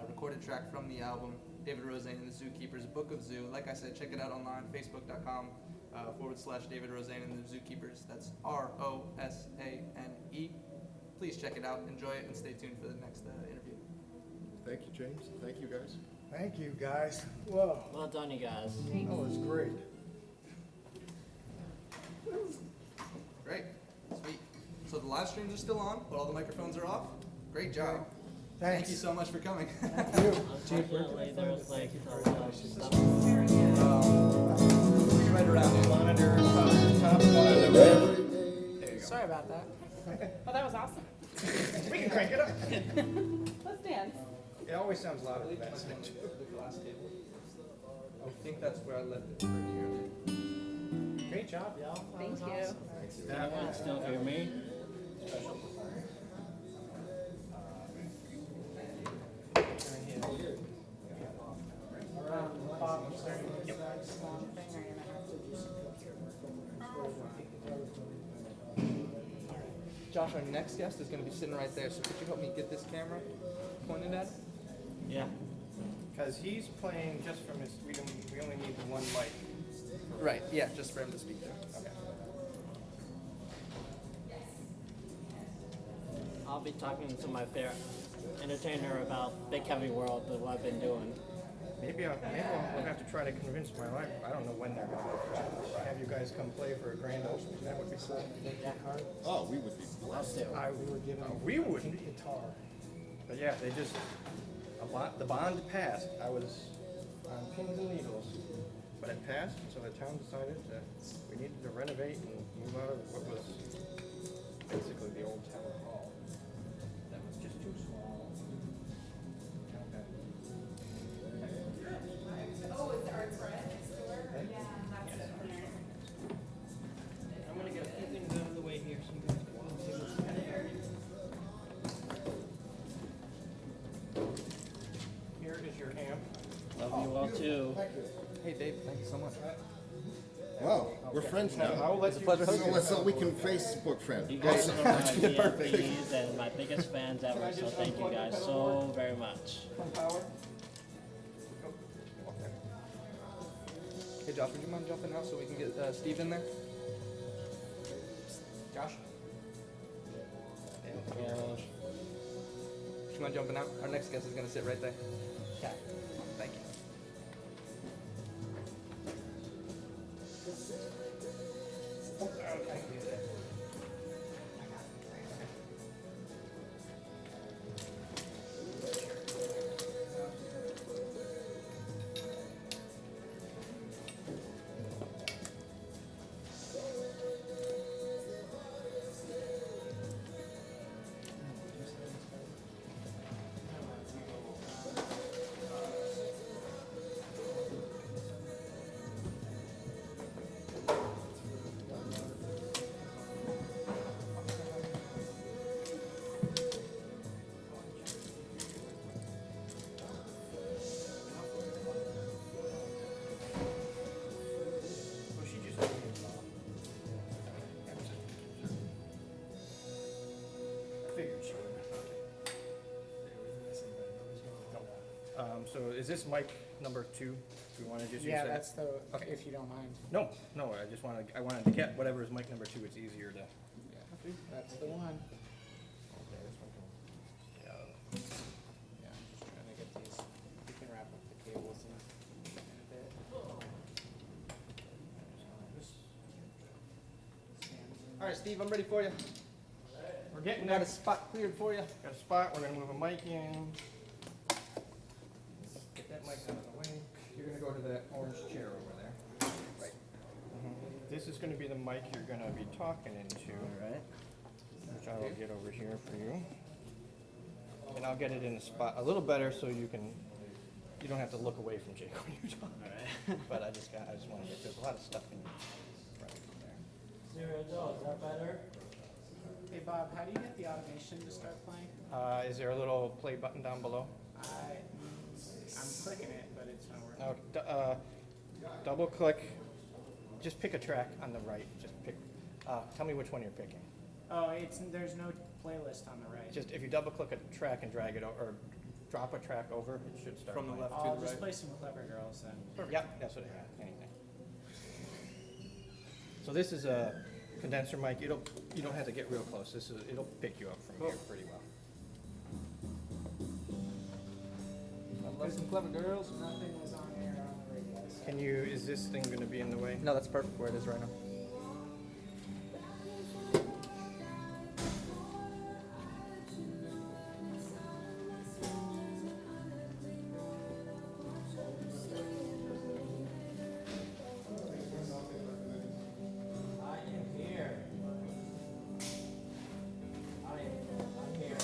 recorded track from the album, David Rosane and the Zookeepers, Book of Zoo. Like I said, check it out online, facebook.com / David Rosane and the Zookeepers. That's ROSANE. Please check it out, enjoy it, and stay tuned for the next interview. Thank you, James. Thank you, guys. Thank you, guys. Whoa, Well done, you guys. that was great. Great. Sweet. So the live streams are still on, but all the microphones are off. Great job. Thank you Thanks. so much for coming. Thank you. Unfortunately, there was like a lot of stuff. Right around it. Monitor, top monitor. There you go. Sorry about that. Oh, that was awesome. We can crank it up. Let's dance. It always sounds louder than that. The glass table. I think that's where I left it for here. Great job, y'all. Thank you. You can still hear me? Josh, our next guest is going to be sitting right there, so could you help me get this camera pointed at? Yeah. Because he's playing just from his, we only need the one mic. Right, yeah, just for him to speak there. Okay. I'll be talking to my fair entertainer about Big Heavy World, what I've been doing. Maybe I'll have to try to convince my wife. I don't know when they're going to have you guys come play for a grand opening. That would be cool. Oh, we would be blessed. We were given We wouldn't. guitar. But yeah, they just, the bond passed. I was on pins and needles. But it passed, so the town decided that we needed to renovate and move out of what was basically the old town hall. That was just too small. Oh, is the art spread next door? Yeah, that's it. I'm gonna get a few things out of the way here so you guys can see what's happening. Here is your amp. Love you all too. Hey, Dave, thank you so much. Wow, we're friends now. I'll let you. Pleasure hosting you. So we can Facebook friend. You guys are my VIPs and my biggest fans ever, so thank you guys so very much. Power. Hey, Josh, would you mind jumping out so we can get Steve in there? Josh? Would you mind jumping out? Our next guest is going to sit right there. Yeah. Thank you. figured she would. So is this mic number 2? Do we want to just use Yeah, that? that's the, Okay. if you don't mind. No, I wanted to get whatever is mic number 2, it's easier to. Yeah, that's the one. Yeah. Yeah, I'm just trying to get these, we can wrap up the cables in a bit. All right, Steve, I'm ready for you. We're getting Got there. a spot cleared for you. Got a spot, we're gonna move a mic in. Get that mic out of the way. You're gonna go to that orange chair over there. Right. This is gonna be the mic you're gonna be talking into. Alright. Which I'll get over here for you. And I'll get it in the spot a little better so you don't have to look away from Jake when you're talking. Alright. But I just wanna get, there's a lot of stuff in right there. Zero, is that better? Hey Bob, how do you get the automation to start playing? Is there a little play button down below? I'm clicking it, but it's not working. No, double click, just pick a track on the right, just pick, tell me which one you're picking. Oh, there's no playlist on the right. Just, if you double click a track and drag it, or drop a track over, it should start From the playing. left I'll to the just right. play some Clever Girls then. Yep, that's what I got, anything. So this is a condenser mic, you don't have to get real close, it'll pick you up from here pretty well. I love some clever girls. Nothing was on here on the radio. So. Can you, is this thing gonna be in the way? No, that's perfect where it is right now. I am here. I'm here.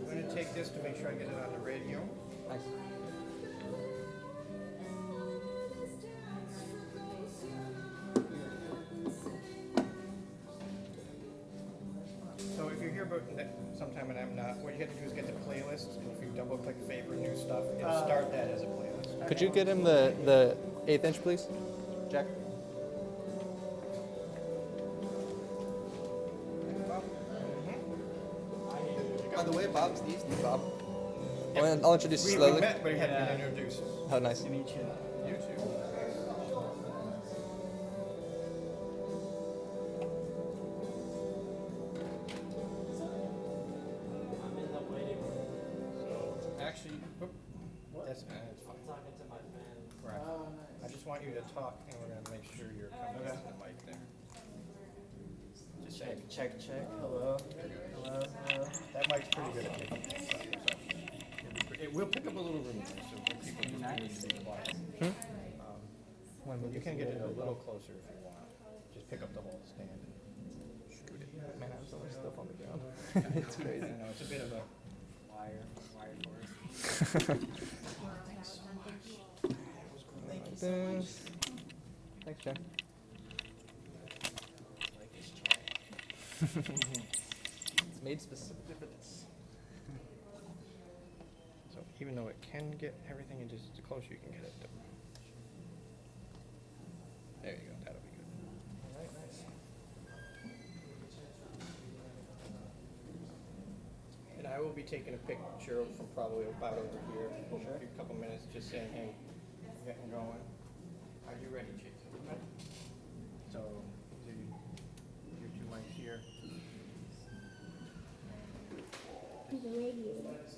I'm gonna take this to make sure I get it on the radio. Nice. So if you're here but sometime and I'm not, what you have to do is get the playlist, and if you double click favorite new stuff, it'll start that as a playlist. Could you get him the 1/8 inch, please, Jack? By the way, Bob, Steve, Bob. I'll introduce you We slowly. met, but we haven't been introduced. How nice. To meet you. You too. I'm in the waiting room. Actually, that's fine. I'm talking to my fans. Right. Oh, nice. I just want you to talk, and we're gonna make sure you're coming into the mic there. Just Check, check, check. Hello. Hello, hello. that mic's pretty good at picking things up, so it will pick up a little room there, so people just need to be quiet. You can get it a little closer if you want. Just pick up the whole stand and scoot it. Man, I have so much stuff on the ground. It's crazy. I know, it's a bit of a Wire force. Thanks, Jack. Like this chair. It's made specifically for this. So even though it can get everything, and just the closer you can get it. There you go, that'll be good. All right, nice. And I will be taking a picture from probably about over here in a couple minutes, just saying, hey, we're getting going. Are you ready, Jason? So, your two mics here. The radio.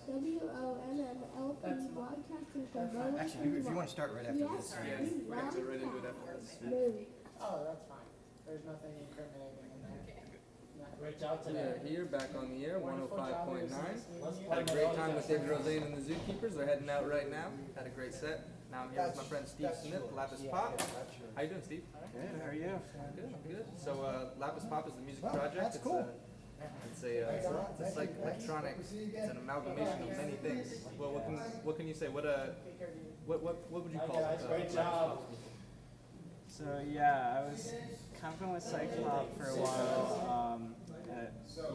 WOMMLP broadcasting from Burlington. Actually, if you want to start right after this. Yes, we We're gonna go right into it after this. Move. Oh, that's fine. There's nothing incriminating in there. Great job We today. are here, back on the air, Wonderful job, 105.9. Let's Had a play great those time with guys. David Rosane and the Zookeepers. They're heading out right now. Had a great set. Now I'm here with my friend Steve Smith, Lapis Pop. How you doing, Steve? Good, how are you? Good, I'm good. So Lapis Pop is the music Wow, project. that's cool. It's like electronic. It's an amalgamation of many things. Well, what can you say? What would you call it? Great job. So yeah, I was kind of going with psych pop for a while.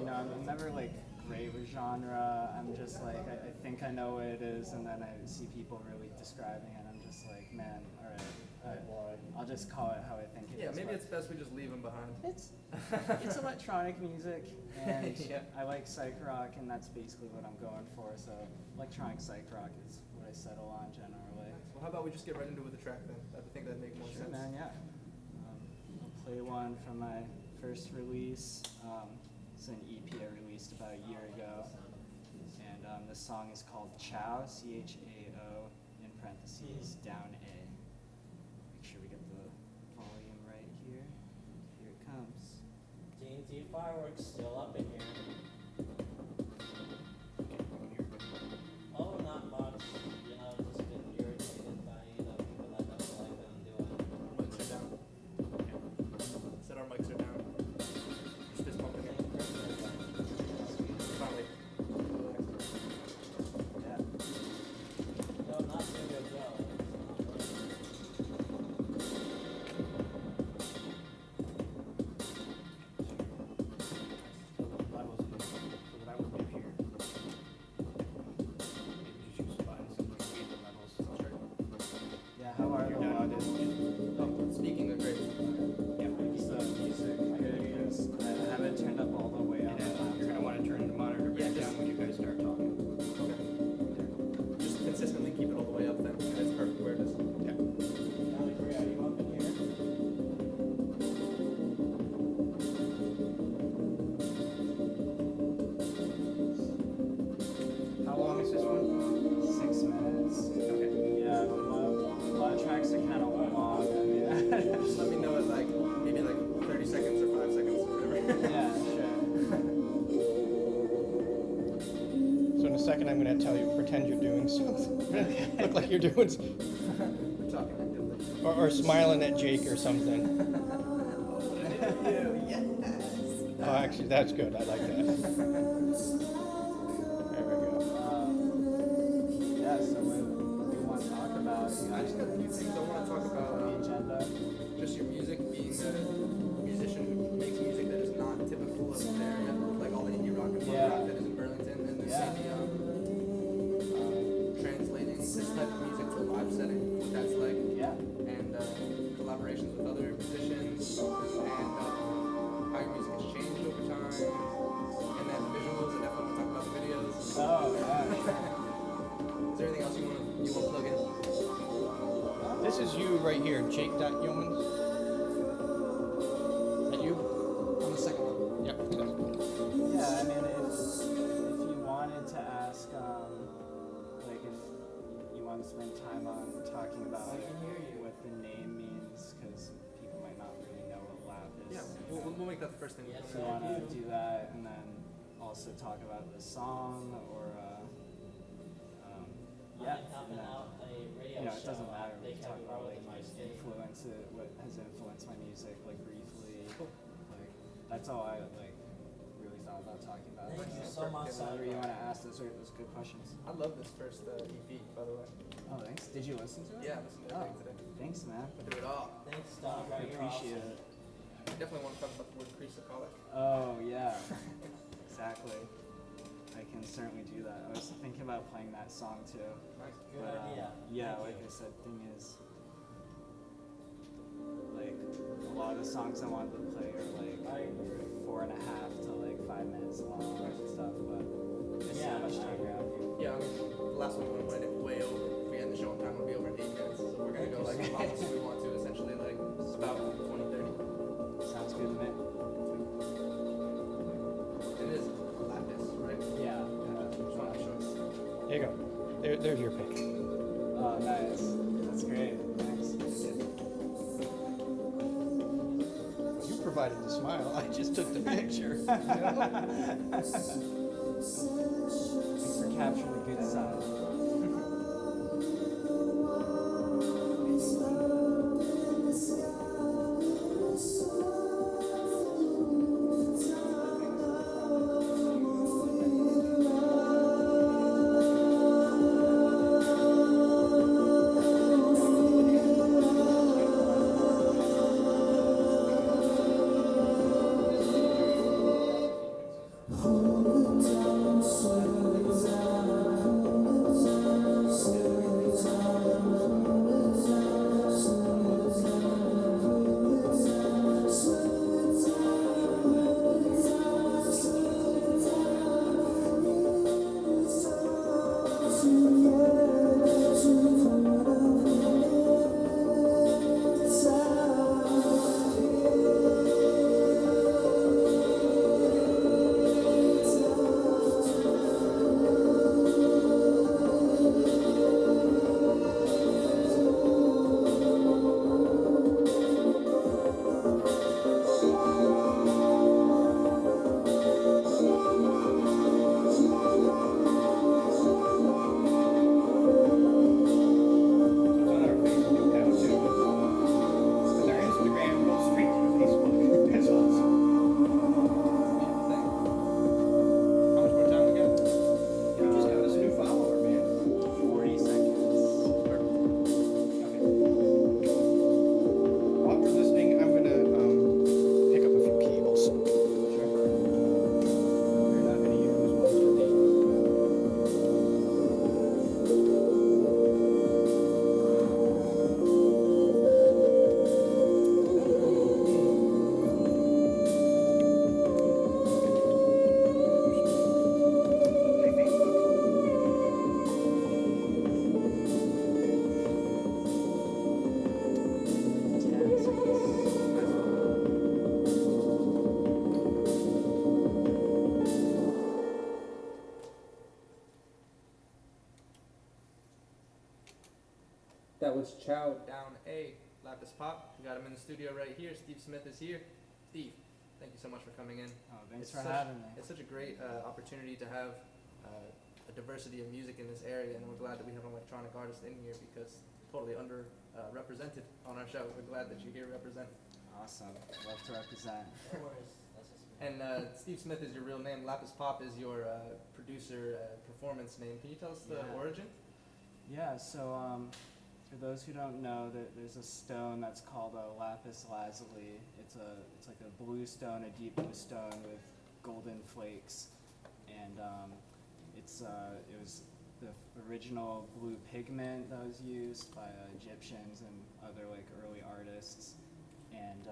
I'm never like great with genre. I'm just like I think I know what it is, and then I see people really describing it. I'm just like, man, all right, I'll just call it how I think it is. Yeah, maybe but it's best we just leave them behind. it's electronic music, and Yeah. I like psych rock, and that's basically what I'm going for. So electronic psych rock is what I settle on generally. Well, how about we just get right into it with the track then? I think that'd make more Sure, sense. man. Yeah. I'll play one from my first release. It's an EP I released about a year ago, and this song is called Chao, CHAO, in parentheses, down A. Make sure we get the volume right here. Here it comes. TNT fireworks still up in here. Oh, not much. You know, just been irritated by people that don't like what I'm doing. Mics are down. Said our mics are down. Just fist bumping it. Finally. Yeah. No, not Studio Joe. Yeah. How are the audio? Oh, speaking of great. Is the music good? 'Cause I have it turned up all the way up. You're gonna wanna turn the monitor back down when you guys start talking. Okay. Just consistently keep it all the way up then. That's perfect where it is. Yeah. Valley Gray, are you up in here? How long is this one? 6 minutes. Okay. Yeah, but a lot of tracks are kind of long. I mean, Just let me know at like, maybe like 30 seconds or 5 seconds or whatever. yeah, sure. So in a second, I'm gonna tell you, pretend you're doing something. Look like you're doing, We're talking actively. or smiling at Jake or something. Oh, actually, that's good. I like that. There we go. Yeah, so what we want to talk about? I just got a few things I want to talk the about. agenda. Just your music, being a musician who makes music that is not typical of the area, like all the indie rock and punk Yeah. rock that is in Burlington, and then Yeah. maybe translating this type of music to a live setting, what that's like, Yeah. and collaborations with other musicians, and how your music has changed over time, and then the visuals, and definitely talk about the videos. Oh, yeah. Is there anything else you want to plug in? This is you right here, Jake Yeomans. Is that you? On the second one. Yep. Yeah, I mean, if you wanted to ask, like if you want to spend time on talking about what the name means, because people might not really know what Lapis Yeah, is. we'll make that the first thing. Yes, If you want to do that, and then also talk about the song, or yeah, Helping and then, out a radio you know, it show. doesn't matter. They We can kept talk about rolling like my state. what has influenced my music, like briefly. Like that's all I like really thought about talking about. Thank you so much. Whatever you want to ask, those are good questions. I love this first EP, by the way. Oh, thanks. Did you listen to it? Yeah, I listened to Oh, everything today. thanks, man. Went through it all. Thanks, Doc. I appreciate it. I definitely want to talk about the word creasicolic. Oh, yeah. Exactly. I can certainly do that. I was thinking about playing that song too. Nice. Good But, idea. yeah, Thank like you. I said, thing is, like, a lot of the songs I wanted to play are like I agree. 4.5 to like 5 minutes long and stuff, but I see Yeah, how much I time we have. Yeah, I mean, the last one went way over. If we end the show on time, it'll be over in 8 minutes. So we're gonna go like as long as we want to, essentially like about 20, 30. Sounds good to me. It is Lapis, right? Yeah. Just want to show us. There you go. There's your pick. Oh, nice. That's great. Thanks. You provided the smile. I just took the picture. Thanks for capturing the good side. that was Chow Down A, Lapis Pop. We got him in the studio right here. Steve Smith is here. Steve, thank you so much for coming in. Oh, thanks It's for such- having me. It's such a great opportunity to have a diversity of music in this area, and we're glad that we have an electronic artist in here because totally represented on our show. We're glad that you're here representing. Awesome. Love to represent. No worries, that's just me. And Steve Smith is your real name. Lapis Pop is your producer performance name. Can you tell us the Yeah. origin? Yeah, so for those who don't know, there's a stone that's called a lapis lazuli. It's like a blue stone, a deep blue stone with golden flakes, and it was the original blue pigment that was used by Egyptians and other like early artists, and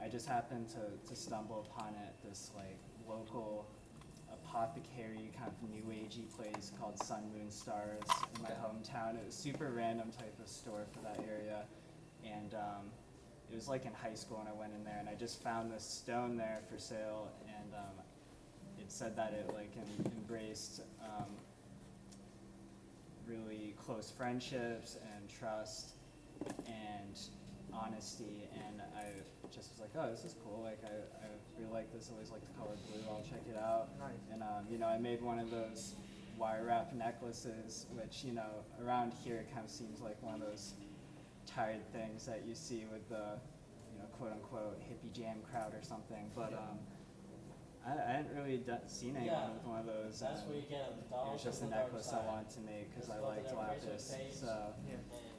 I just happened to stumble upon it at this like local apothecary kind of new agey place called Sun Moon Stars in my hometown. It was super random type of store for that area, and it was like in high school, and I went in there and I just found this stone there for sale, and it said that it like embraced really close friendships and trust and honesty, and I just was like, oh, this is cool, like I really like this, always like the color blue, I'll check it out. Nice. And I made one of those wire wrap necklaces, which around here it kind of seems like one of those tired things that you see with the quote unquote hippie jam crowd or something, but I hadn't really seen anyone with one of those. That's where you get them. It was just a necklace I wanted to make because I liked Lapis. So Yeah.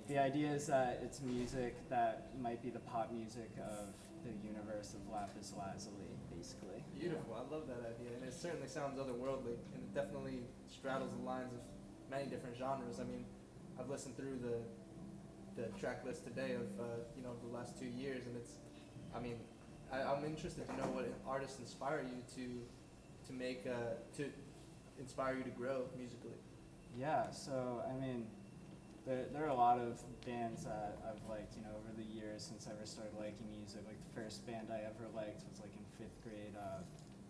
the idea is that it's music that might be the pop music of the universe of Lapis Lazuli, basically. Beautiful. I love that idea, and it certainly sounds otherworldly, and it definitely straddles the lines of many different genres. I mean, I've listened through the track list today of the last 2 years, and I'm interested to know what artists inspire you to make to inspire you to grow musically. Yeah, so I mean, there are a lot of bands that I've liked, over the years since I ever started liking music. Like the first band I ever liked was like in 5th grade,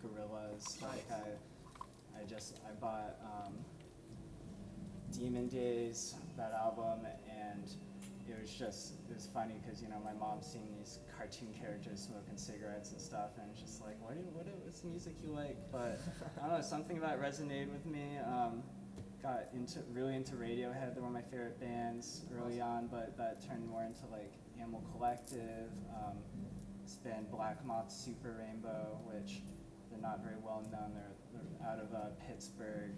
Gorillaz. Like I bought Demon Days, that album, and it was funny because my mom's seeing these cartoon characters smoking cigarettes and stuff, and it's just like, what's the music you like? But I don't know, something about it resonated with me. Got really into Radiohead. They were my favorite bands early on, but that turned more into like Animal Collective. This band Black Moth Super Rainbow, which they're not very well known. They're out of Pittsburgh,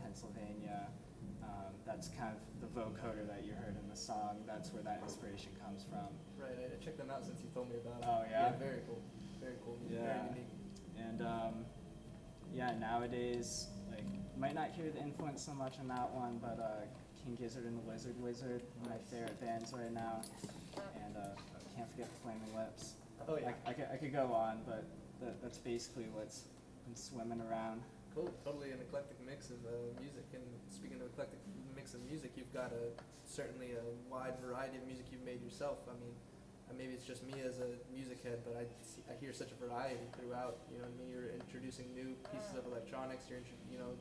Pennsylvania. That's kind of the vocoder that you heard in the song. That's where that inspiration comes from. Right. I checked them out since you told me about it. Oh, yeah? Very cool. Very cool. Yeah. Very unique. And nowadays, like, might not hear the influence so much on that one, but King Gizzard and the Lizard Wizard, one of my favorite bands right now, and can't forget the Flaming Lips. Oh yeah. I could go on, but that's basically what's been swimming around. Cool. Totally an eclectic mix of music. And speaking of eclectic mix of music, you've got certainly a wide variety of music you've made yourself. I mean, maybe it's just me as a music head, but I hear such a variety throughout. You're introducing new pieces of electronics. You're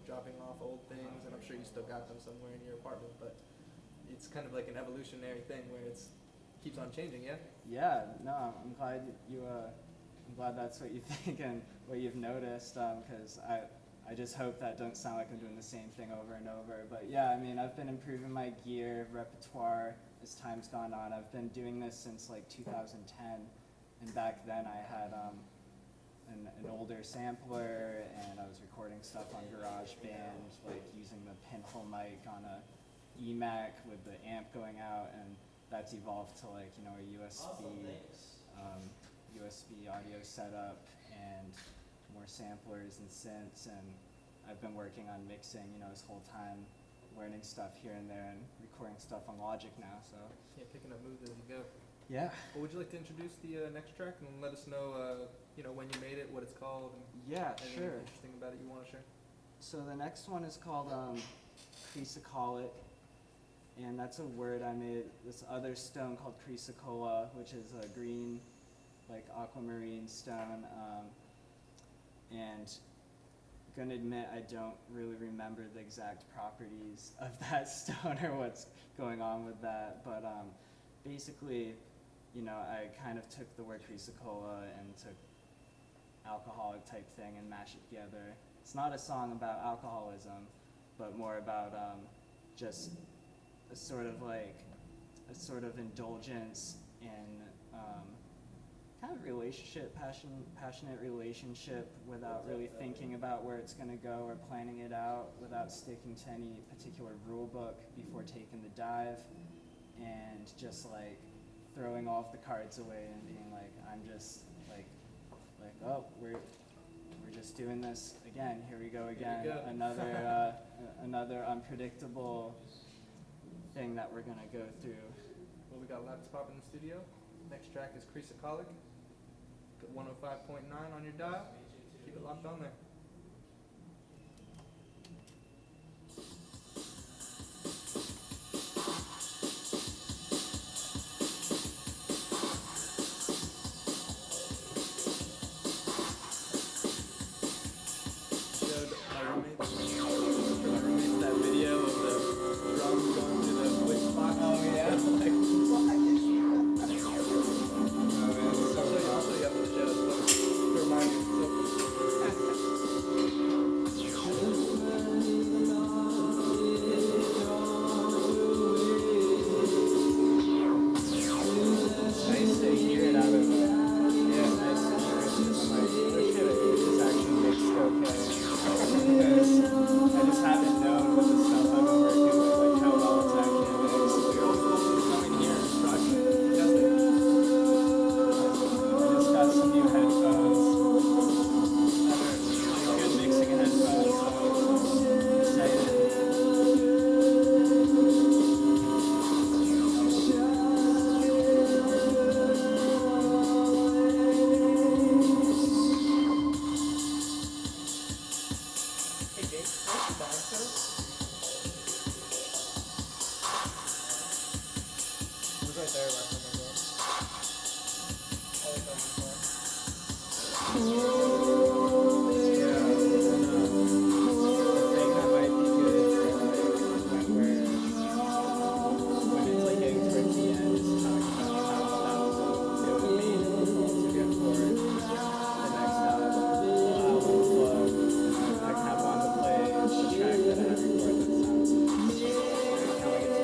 dropping off old things, and I'm sure you still got them somewhere in your apartment. But it's kind of like an evolutionary thing where it keeps on changing. Yeah. Yeah. No, I'm glad I'm glad that's what you think and what you've noticed. Because I just hope that don't sound like I'm doing the same thing over and over. But yeah, I mean, I've been improving my gear, repertoire as time's gone on. I've been doing this since like 2010, and back then I had an older sampler, and I was recording stuff on GarageBand, like using the pinhole mic on a eMac with the amp going out, and that's evolved to like a USB audio setup and more samplers and synths, and I've been working on mixing, this whole time, learning stuff here and there and recording stuff on Logic now, so. Yeah, picking up moves as you go. Yeah. Well, would you like to introduce the next track and let us know, when you made it, what it's called, and Yeah, anything sure. interesting about it you want to share? So the next one is called chrysocholic, and that's a word I made this other stone called chrysocolla, which is a green, like aquamarine stone, and gonna admit I don't really remember the exact properties of that stone or what's going on with that, but basically, you know, I kind of took the word chrysocolla and took alcoholic type thing and mashed it together. It's not a song about alcoholism, but more about just a sort of indulgence in kind of relationship, passionate relationship without really thinking about where it's going to go or planning it out, without sticking to any particular rule book before taking the dive, and just like throwing all of the cards away and being like, I'm just like oh, we're just doing this again. Here we go again. Here we go. Another unpredictable thing that we're gonna go through. Well, we got Lapis Pop in the studio. Next track is Chrysocolla. Got 105.9 on your dial. Keep it locked on there. Showed my roommates that video of the drums going through the wood box. Oh yeah. I'll show you after the show. To remind you. Nice to hear it out of nice to hear it. I'm like, oh shit, this actually mixed okay. Because I just haven't known with the stuff I've been working with, like how well it's actually mixed. You're always coming here and crushing it. I just got some new headphones. Really good mixing headphones, so I'm excited. Hey Jake, where's the bag code? It was right there last time I went. I like that before. Yeah, the thing that might be good for like when it's like getting towards the end is talking about how it would be to get forward the next album plug. I can have one to play the track that I have recorded that sounds kind of like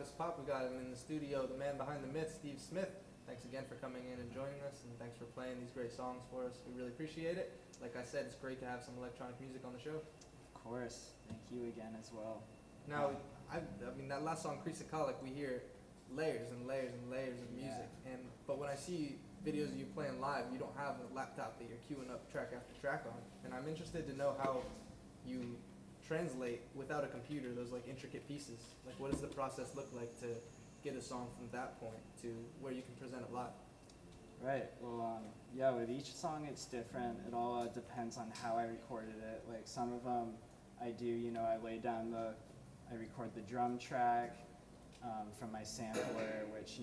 Lapis Pop. We got him in the studio, the man behind the myth, Steve Smith. Thanks again for coming in and joining us, and thanks for playing these great songs for us. We really appreciate it. Like I said, it's great to have some electronic music on the show. Of course. Thank you again as well. Now, I mean, that last song, Creasicolic, we hear layers and layers and layers of music. But when I see videos of you playing live, you don't have a laptop that you're queuing up track after track on. And I'm interested to know how you translate without a computer those like intricate pieces. Like, what does the process look like to get a song from that point to where you can present it live? Right. Well, yeah, with each song it's different. It all depends on how I recorded it. Like some of them I do, I I record the drum track from my sampler, which,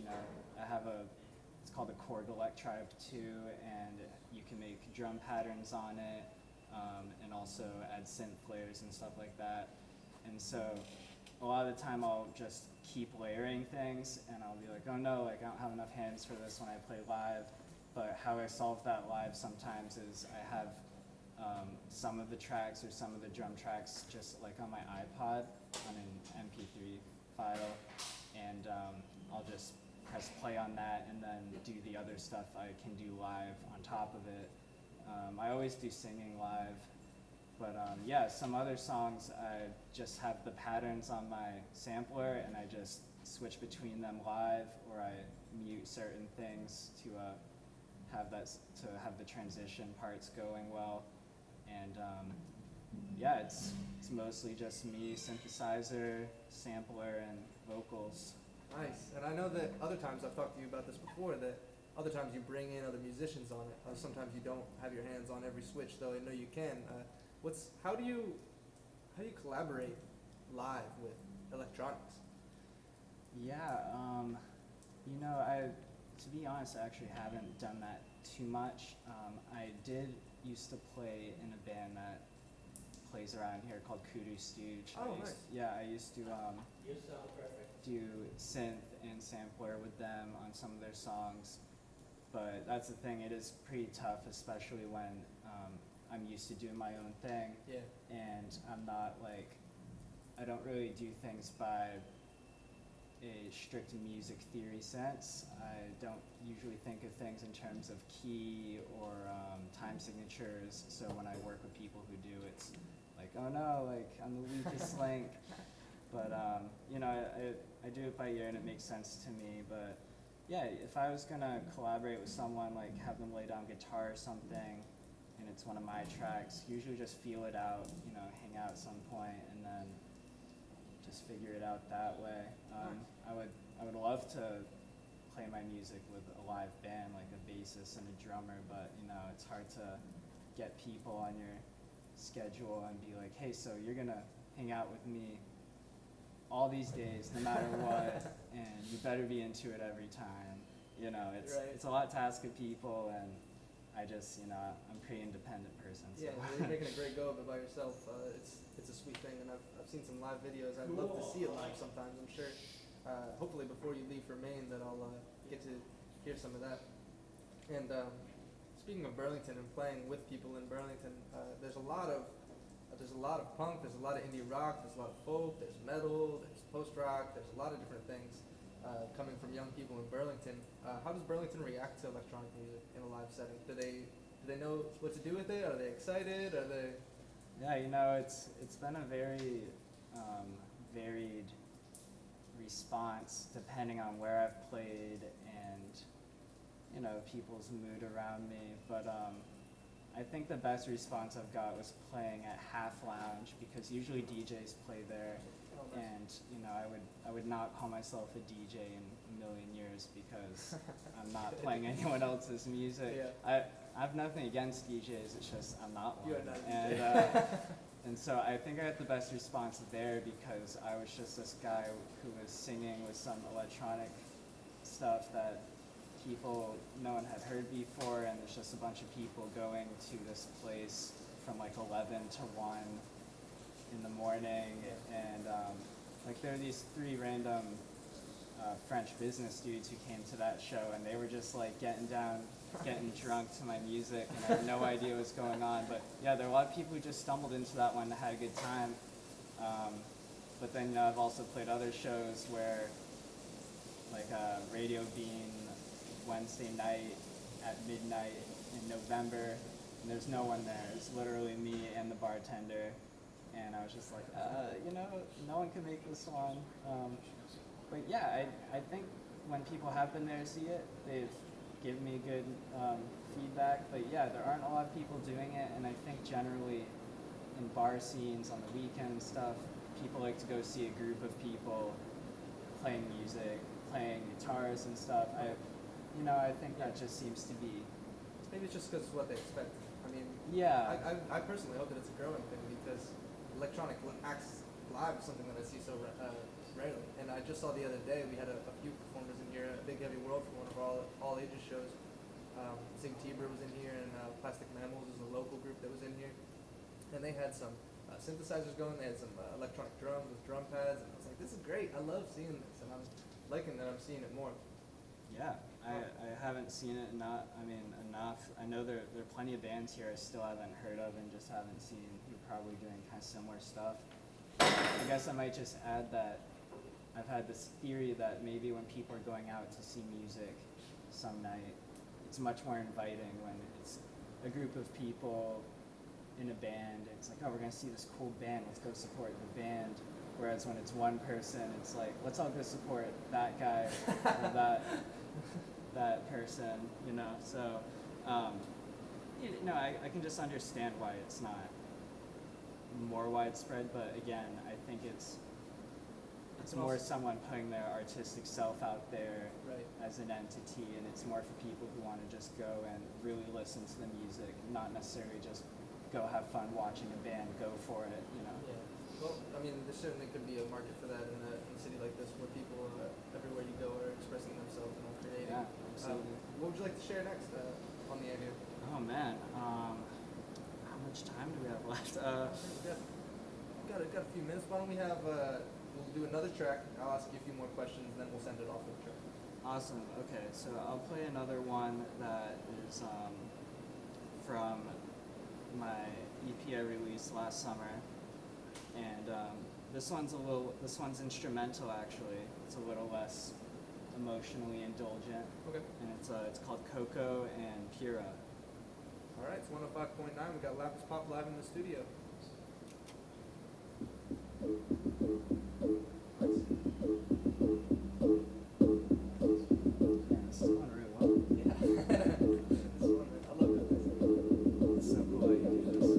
I have it's called a Korg Electribe 2, and you can make drum patterns on it, and also add synth flares and stuff like that. And so a lot of the time I'll just keep layering things, and I'll be like, oh no, like I don't have enough hands for this when I play live. But how I solve that live sometimes is I have some of the tracks or some of the drum tracks just like on my iPod on an MP3 file, and I'll just press play on that and then do the other stuff I can do live on top of it. I always do singing live, but yeah, some other songs I just have the patterns on my sampler and I just switch between them live, or I mute certain things to have the transition parts going well. And yeah, it's mostly just me, synthesizer, sampler, and vocals. Nice. And I know that other times I've talked to you about this before, that other times you bring in other musicians on it. Sometimes you don't have your hands on every switch, though I know you can. How do you collaborate live with electronics? Yeah, to be honest, I actually haven't done that too much. I did used to play in a band that plays around here called Kudu Stooge. Oh, nice. I used to You sound perfect. do synth and sampler with them on some of their songs. But that's the thing, it is pretty tough, especially when I'm used to doing my own thing. Yeah. And I don't really do things by a strict music theory sense. I don't usually think of things in terms of key or time signatures. So when I work with people who do, it's like, oh no, like I'm the weakest link. But I do it by ear and it makes sense to me. But yeah, if I was gonna collaborate with someone, like have them lay down guitar or something, and it's one of my tracks, usually just feel it out, hang out at some point, and then just figure it out that way. I would love to play my music with a live band, like a bassist and a drummer, but it's hard to get people on your schedule and be like, hey, so you're gonna hang out with me all these days, no matter what, and you better be into it every time. It's a lot to ask of people, and I just, I'm a pretty independent person. So. Yeah, you're making a great go of it by yourself. It's a sweet thing, and I've seen some live videos. I'd love to see it live sometimes. I'm sure, hopefully before you leave for Maine, that I'll get to hear some of that. And speaking of Burlington and playing with people in Burlington, there's a lot of punk, there's a lot of indie rock, there's a lot of folk, there's metal, there's post-rock, there's a lot of different things coming from young people in Burlington. How does Burlington react to electronic music in a live setting? Do they know what to do with it? Are they excited? Are they? Yeah, it's been a very varied response depending on where I've played and people's mood around me. But I think the best response I've got was playing at Half Lounge, because usually DJs play there, and I would not call myself a DJ in a million years, because I'm not playing anyone else's music. Yeah. I have nothing against DJs, it's just I'm not one. You are not a DJ. And so I think I had the best response there, because I was just this guy who was singing with some electronic stuff that no one had heard before, and there's just a bunch of people going to this place from like 11 to 1 in the morning, and there are these 3 random French business dudes who came to that show, and they were just like getting drunk to my music, and I had no idea what was going on. But yeah, there are a lot of people who just stumbled into that one and had a good time. But then I've also played other shows where like a Radio Bean Wednesday night at midnight in November, and there's no one there. It's literally me and the bartender, and I was just like, no one can make this one. But yeah, I think when people have been there to see it, they've given me good feedback. But yeah, there aren't a lot of people doing it, and I think generally in bar scenes on the weekend and stuff, people like to go see a group of people playing music, playing guitars and stuff. I think that just seems to be. Maybe it's just because it's what they expect. I mean, Yeah. I personally hope that it's a growing thing because electronic acts live is something that I see so rarely. And I just saw the other day we had a few performers in here, a Big Heavy World for one of our all ages shows. Zookeepers was in here, and Plastic Mammals is a local group that was in here, and they had some synthesizers going. They had some electronic drums with drum pads, and I was like, this is great. I love seeing this, and I'm liking that I'm seeing it more. Yeah, I haven't seen it enough. I know there are plenty of bands here I still haven't heard of and just haven't seen who are probably doing kind of similar stuff. I guess I might just add that I've had this theory that maybe when people are going out to see music some night, it's much more inviting when it's a group of people in a band. It's like, oh, we're gonna see this cool band, let's go support the band. Whereas when it's one person, it's like, let's all go support that guy or that person, So, I can just understand why it's not more widespread, but again, I think it's more someone putting their artistic self out there Right. as an entity, and it's more for people who want to just go and really listen to the music, not necessarily just go have fun watching a band, go for it, Yeah. Well, I mean, there certainly could be a market for that in a city like this, where people everywhere you go are expressing themselves and are creating. Yeah, absolutely. What would you like to share next on the idea? Oh man, how much time do we have left? Got a few minutes. Why don't we have? We'll do another track. I'll ask you a few more questions, and then we'll send it off with the track. Awesome. Okay, so I'll play another one that is from my EP I released last summer, and this one's instrumental actually. It's a little less emotionally indulgent, Okay. and it's called Coco and Pura. All right. It's 105.9. We got Lapis Pop live in the studio. Yeah, this is going really well. Yeah. This one, I love it. It's so cool that you do this.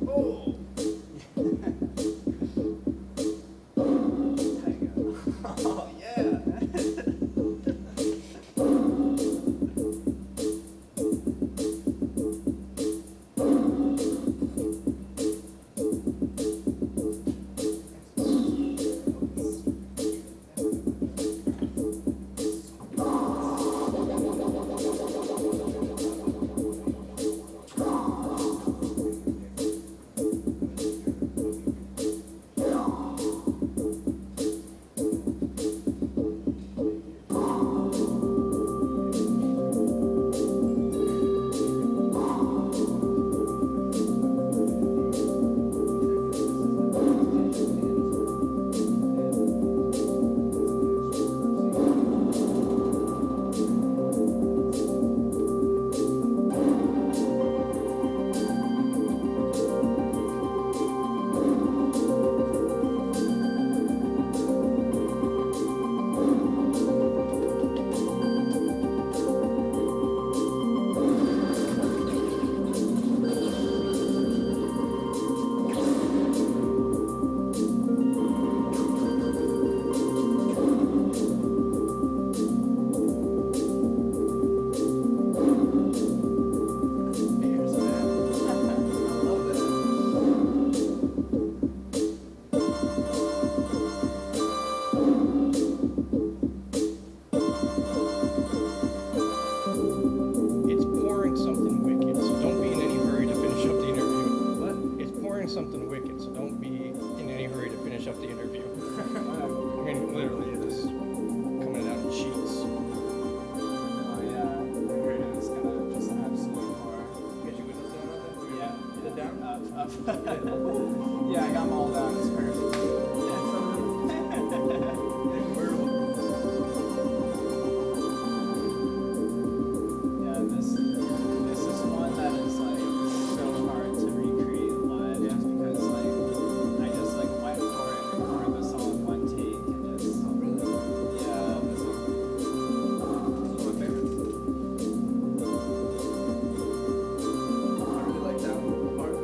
Oh. Tiger. Oh yeah. something wicked, so don't be in any hurry to finish up the interview. I mean, literally, it is coming out in sheets. Oh yeah, I heard it was gonna just absolutely pour. Get your windows down on that? Yeah, Is it down? up. enough. Yeah, I got them all down. It's perfect. Yeah, this is one that is like so hard to recreate live just because like I just like went for it and recorded this all in one take and just yeah. This is one of my favorites. I really like that one. Part.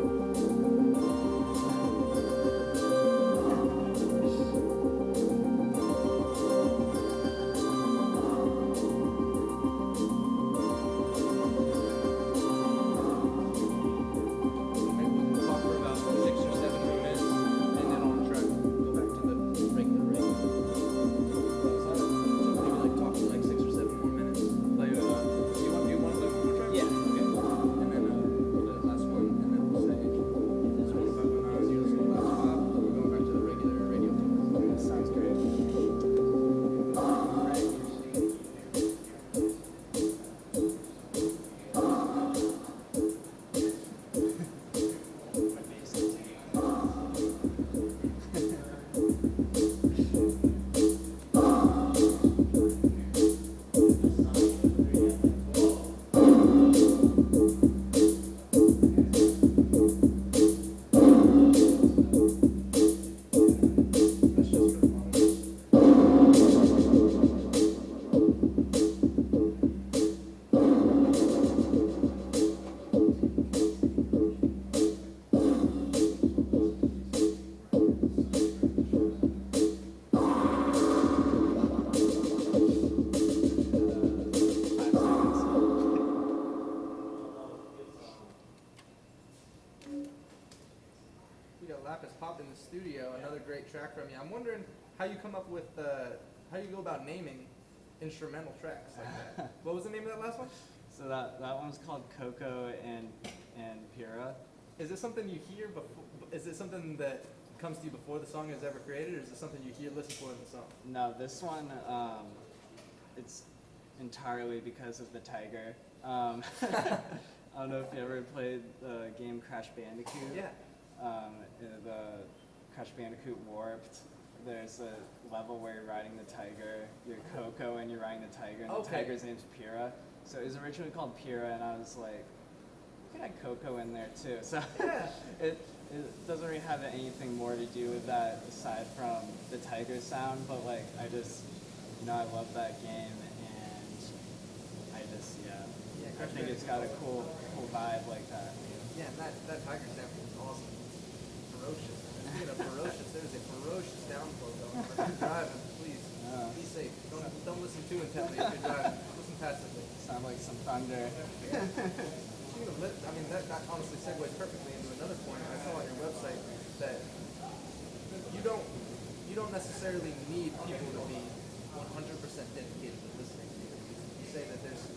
Maybe we'll talk for about 6 or 7 more minutes, and then on track, go back to the regular rate. So maybe like talk for like 6 or 7 more minutes. Play, you want to do one of them one more track? Yeah. Okay. And then the last one, and then we'll say 2509, 0, we're going back to the regular radio. Sounds great. That's just for fun. We got Lapis Pop in the studio, another great track from you. I'm wondering how you come up with, how you go about naming instrumental tracks like that. What was the name of that last one? So that one's called Coco and Pura. Is it something you hear before, is it something that comes to you before the song is ever created, or is it something you hear, listen for in the song? No, this one, it's entirely because of the tiger. I don't know if you ever played the game Crash Bandicoot. Yeah. The Crash Bandicoot Warped. There's a level where you're riding the tiger. You're Coco and you're riding the tiger, and the Okay. tiger's name's Pura. So it was originally called Pura, and I was like, we could add Coco in there too. So Yeah. it doesn't really have anything more to do with that aside from the tiger sound, but like I just, I love that game, and I just, Yeah, I think it's got a cool vibe like that. Yeah, and that tiger sample is awesome. Ferocious. Speaking of ferocious, there's a ferocious downflow going. If you're driving, please be safe. Don't listen too intently if you're driving. Listen passively. Sound like some thunder. Speaking of I mean, that honestly segues perfectly into another point. I saw on your website that you don't necessarily need people to be 100% dedicated to listening to you. You say that there's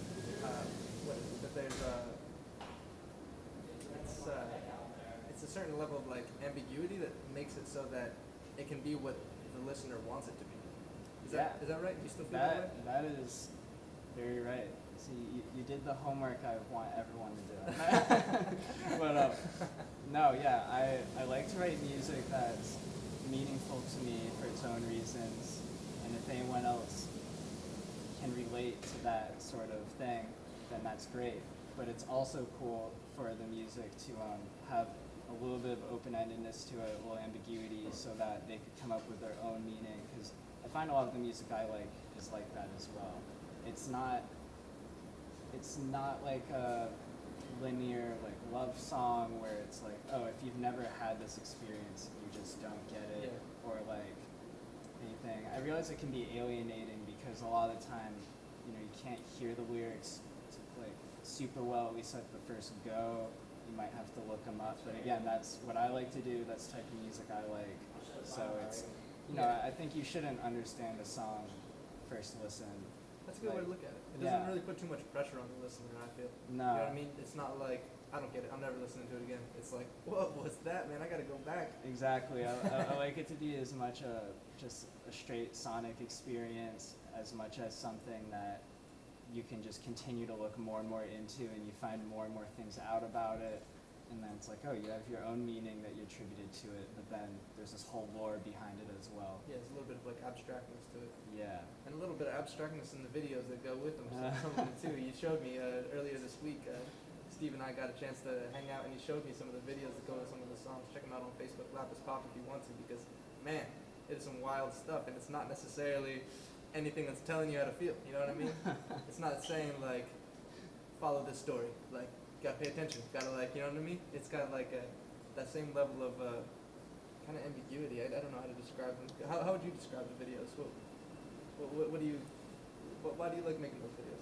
it's a certain level of like ambiguity that makes it so that it can be what the listener wants it to be. Is that right? You still feel that way? That is very right. See, you did the homework I want everyone to do. But no, yeah, I like to write music that's meaningful to me for its own reasons, and if anyone else can relate to that sort of thing, then that's great. But it's also cool for the music to have a little bit of open-endedness to it, a little ambiguity, so that they could come up with their own meaning. Because I find a lot of the music I like is like that as well. It's not like a linear like love song where it's like, oh, if you've never had this experience, you just don't get it, or like anything. I realize it can be alienating because a lot of the time, you can't hear the lyrics like super well, at least at the first go. You might have to look them up, but again, that's what I like to do. That's the type of music I like. So it's, I think you shouldn't understand a song first listen. That's a good way to look at it. It doesn't really put too much pressure on the listener, I feel. No. You know what I mean? It's not like, I don't get it, I'm never listening to it again. It's like, what was that, man? I gotta go back. Exactly. I like it to be as much just a straight sonic experience as much as something that you can just continue to look more and more into, and you find more and more things out about it. and then it's like, oh, you have your own meaning that you attributed to it, but then there's this whole lore behind it as well. Yeah, there's a little bit of like abstractness to it. Yeah. And a little bit of abstractness in the videos that go with them, some of them too. You showed me earlier this week, Steve and I got a chance to hang out, and he showed me some of the videos that go with some of the songs. Check them out on Facebook, Lapis Pop, if you want to, because, man, it is some wild stuff, and it's not necessarily anything that's telling you how to feel, you know what I mean? It's not saying, like, follow this story, like, gotta pay attention, gotta, like, you know what I mean? It's got, like, that same level of kind of ambiguity. I don't know how to describe them. How would you describe the videos? What do you, why do you like making those videos?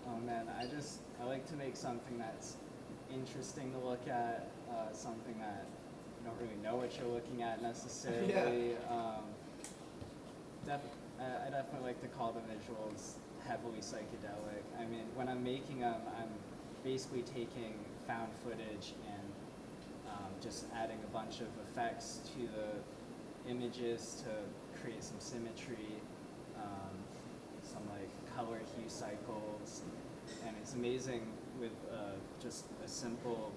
Oh man, I like to make something that's interesting to look at, something that you don't really know what you're looking at necessarily. Yeah. I definitely like to call the visuals heavily psychedelic. I mean, when I'm making them, I'm basically taking found footage and just adding a bunch of effects to the images to create some symmetry, some like color hue cycles, and it's amazing with just a simple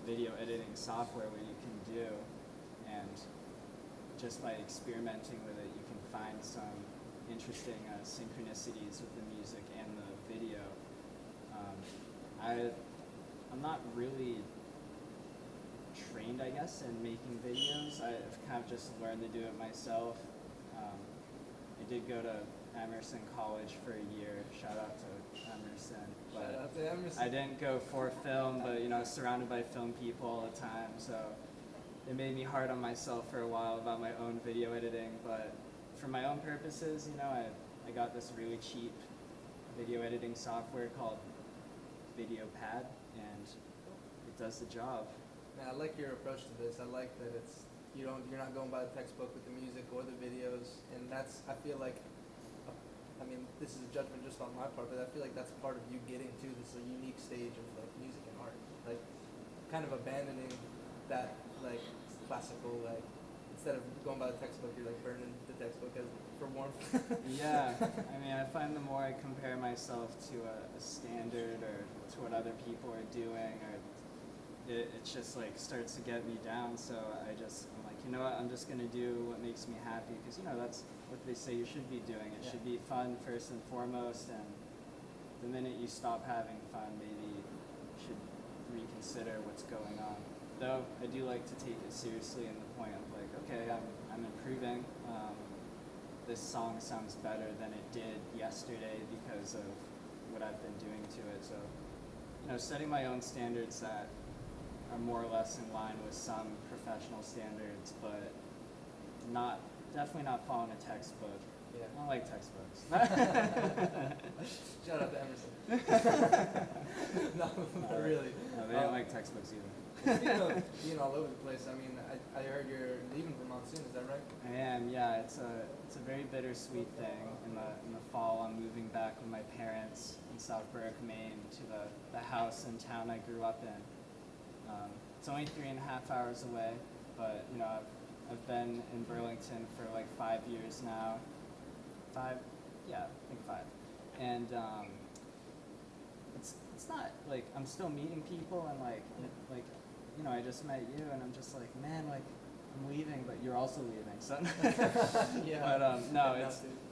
video editing software what you can do, and just by experimenting with it you can find some interesting synchronicities with the music and the video. I'm not really trained, I guess, in making videos. I've kind of just learned to do it myself. I did go to Emerson College for a year. Shout out to Emerson. But Shout out to Emerson. I didn't go for film, but you know, surrounded by film people all the time, so it made me hard on myself for a while about my own video editing. But for my own purposes, you know, I got this really cheap video editing software called VideoPad, and it does the job. Man, I like your approach to this. I like that you're not going by the textbook with the music or the videos, and that's, I feel like, I mean, this is a judgment just on my part, but I feel like that's part of you getting to this unique stage of like music and art, like kind of abandoning that like classical, like instead of going by the textbook, you're like burning the textbook for warmth. Yeah, I mean, I find the more I compare myself to a standard or to what other people are doing, or it's just like starts to get me down. So I'm like, you know what, I'm just gonna do what makes me happy, because you know that's what they say you should be doing. It should be fun first and foremost, and the minute you stop having fun, maybe you should reconsider what's going on. Though I do like to take it seriously in the point of like, okay, I'm improving. This song sounds better than it did yesterday because of what I've been doing to it. So, you know, setting my own standards that are more or less in line with some professional standards, but definitely not following a textbook. Yeah. I don't like textbooks. Shout out to Emerson. No, not really. No, they don't like textbooks either. Speaking of being all over the place, I mean, I heard you're leaving Vermont soon. Is that right? I am, yeah. It's a very bittersweet thing. In the fall, I'm moving back with my parents in South Berwick, Maine, to the house and town I grew up in. It's only 3.5 hours away, but you know, I've been in Burlington for like 5 years now. 5, yeah, I think 5. And it's not like I'm still meeting people, and like you know, I just met you, and I'm just like, man, like I'm leaving, but you're also leaving. So Yeah. But no,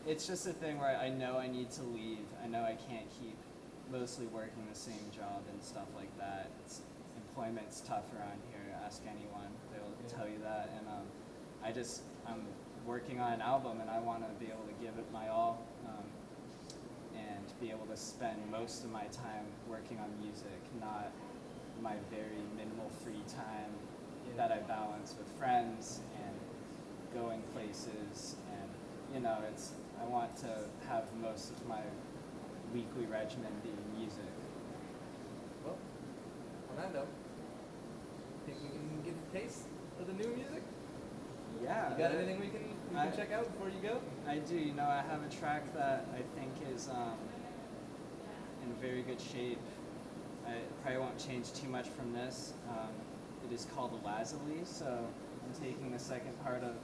it's just a thing where I know I need to leave. I know I can't keep mostly working the same job and stuff like that. Employment's tough around here. Ask anyone; they'll tell you that. And I'm working on an album, and I want to be able to give it my all, and be able to spend most of my time working on music, not my very minimal free time that I balance with friends and going places. And you know, I want to have most of my weekly regimen being music. Well, on that note, think we can get a taste of the new music? Yeah. You got anything we can check out before you go? I do. You know, I have a track that I think is in very good shape. I probably won't change too much from this. It is called Lazuli, so I'm taking the second part of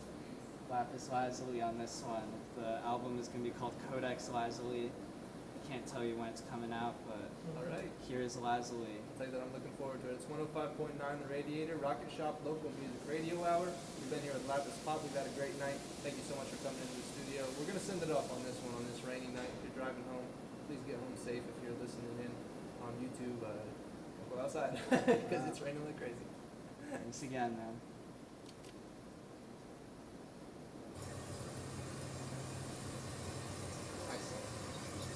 Lapis Lazuli on this one. The album is going to be called Codex Lazuli. I can't tell you when it's coming out, but All right. Here's Lazuli. I'll tell you that I'm looking forward to it. It's 105.9 The Radiator, Rocket Shop, local music radio hour. We've been here with Lapis Pop. We've had a great night. Thank you so much for coming into the studio. We're going to send it off on this one, on this rainy night. If you're driving home, please get home safe. If you're listening in on YouTube, don't go outside because it's raining like crazy. Thanks again, man.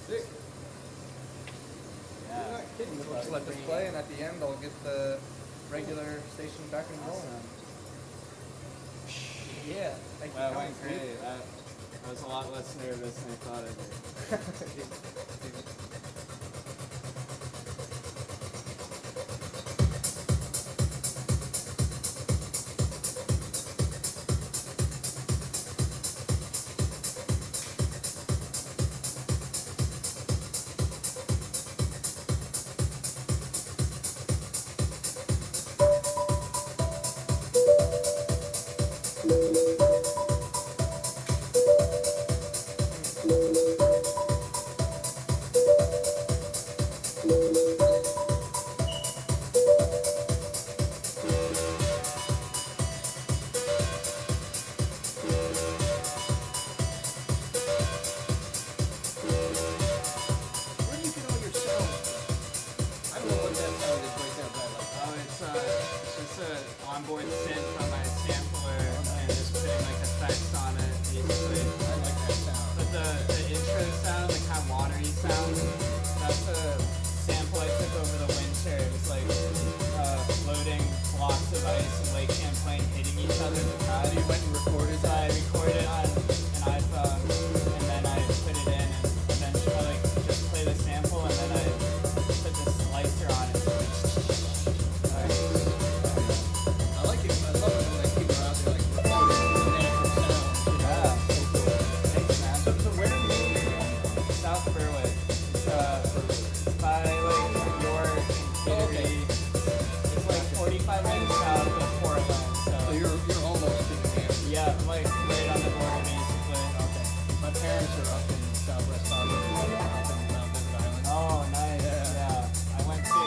Sick. Yeah. You're not kidding. We'll just let this play, and at the end, I'll get the regular station back and rolling. Awesome. Yeah. Thank you. That for went coming, great. I was a lot less nervous than I thought I'd be. Steve. Where do you get all your sounds from? I don't know what that sound is right there, but It's just an onboard synth on my sampler and just putting like effects on it, basically. I like that sound. But the intro sound, the kind of watery sound, that's a sample I took over the winter. It was like floating blocks of ice in Lake Champlain hitting each other in the crowd. You went and recorded So I recorded it on an iPhone, and then I put it in, and then I like just play the sample, and then I put the slicer on it. I like it. I love it when like people are out there like recording the natural sound. Yeah. Thanks, man. So where do you live? South Berwick. It's by like York and Kittery. It's like 45 minutes south of Portland. So So you're almost in the hand. yeah, like right on the border basically. Okay. My parents are up in Southwest Ontario, up in Mount Desert Island. Oh, nice. Yeah. Yeah. I went to.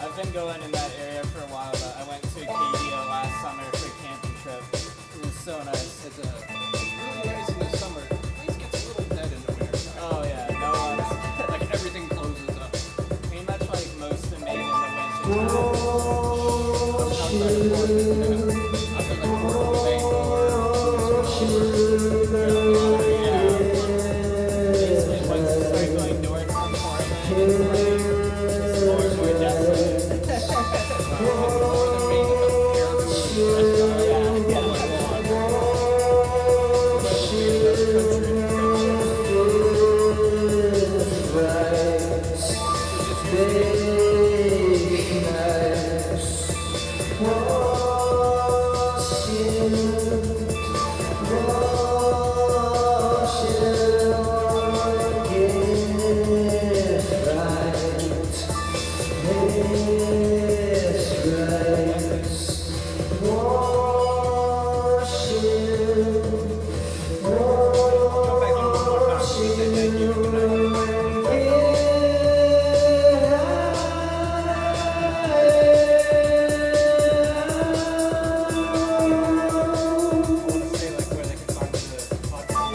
I've been going in that area for a while, but I went to Acadia last summer for a camping trip. It was so nice. It's really nice in the summer. The place gets a little dead in the winter. Oh yeah, no one's Like everything closes up. pretty much like most of Maine in the winter. Outside of Portland, outside like Portland, Vancouver, Yeah. Basically, once you start going north from Portland, it's like just more and more desolate. northern Maine, Yeah, come back in one more time. Please say thank you. Good night. I want to say like where they can find the podcast.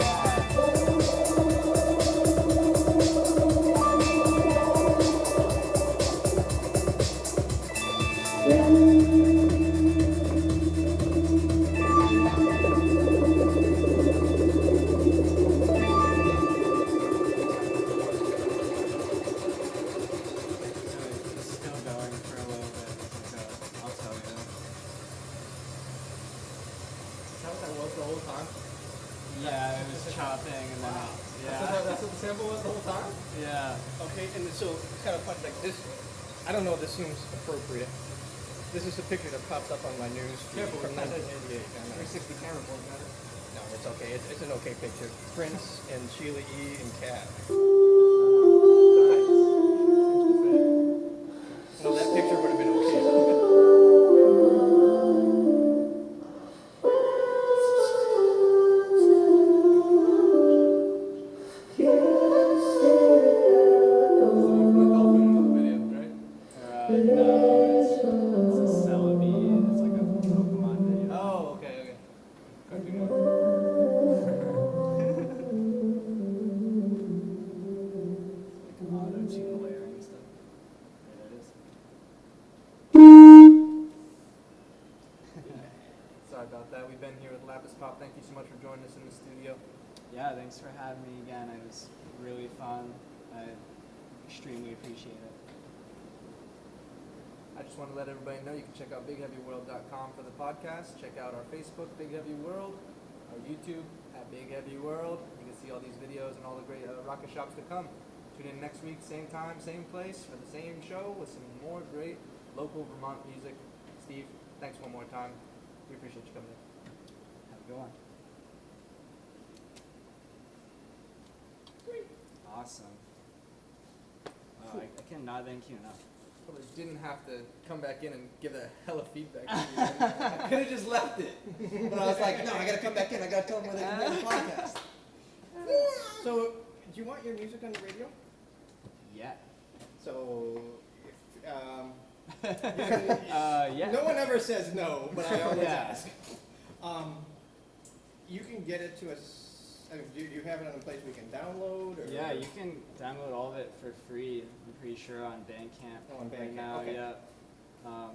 it's still going for a little bit, so I'll tell you. Is that what that was the whole time? Yeah, it was chopping and then That's what the sample was the whole time? yeah. Okay, and so it's kind of fun, like this, I don't know if this seems appropriate. This is a picture that popped up on my news feed from 1988. 360 camera won't matter. No, it's okay. It's an okay picture. Prince and Sheila E. and Cat. No, that picture would have been okay. Someone from Sorry about that. We've been here with Lapis Pop. Thank you so much for joining us in the studio. Yeah, thanks for having me again. It was really fun. I extremely appreciate it. I just want to let everybody know you can check out BigHeavyWorld.com for the podcast. Check out our Facebook, Big Heavy World, our YouTube at Big Heavy World. You can see all these videos and all the great rocket shops to come. Tune in next week, same time, same place, for the same show with some more great local Vermont music. Steve, thanks one more time. We appreciate you coming in. Have a good one. Awesome. I cannot thank you enough. Probably didn't have to come back in and give a hella feedback to you. I could have just left it. But I was like, no, I gotta come back in. I gotta tell them where they can hear the podcast. So, do you want your music on the radio? Yeah. So, if, you can, Yeah. no one ever says no, but I always Yeah. ask. You can get it to us. I mean, do you have it on a place we can download? Or? Yeah, you can download all of it for free. I'm pretty sure on Bandcamp Oh, on right Bandcamp, now. okay. Yeah.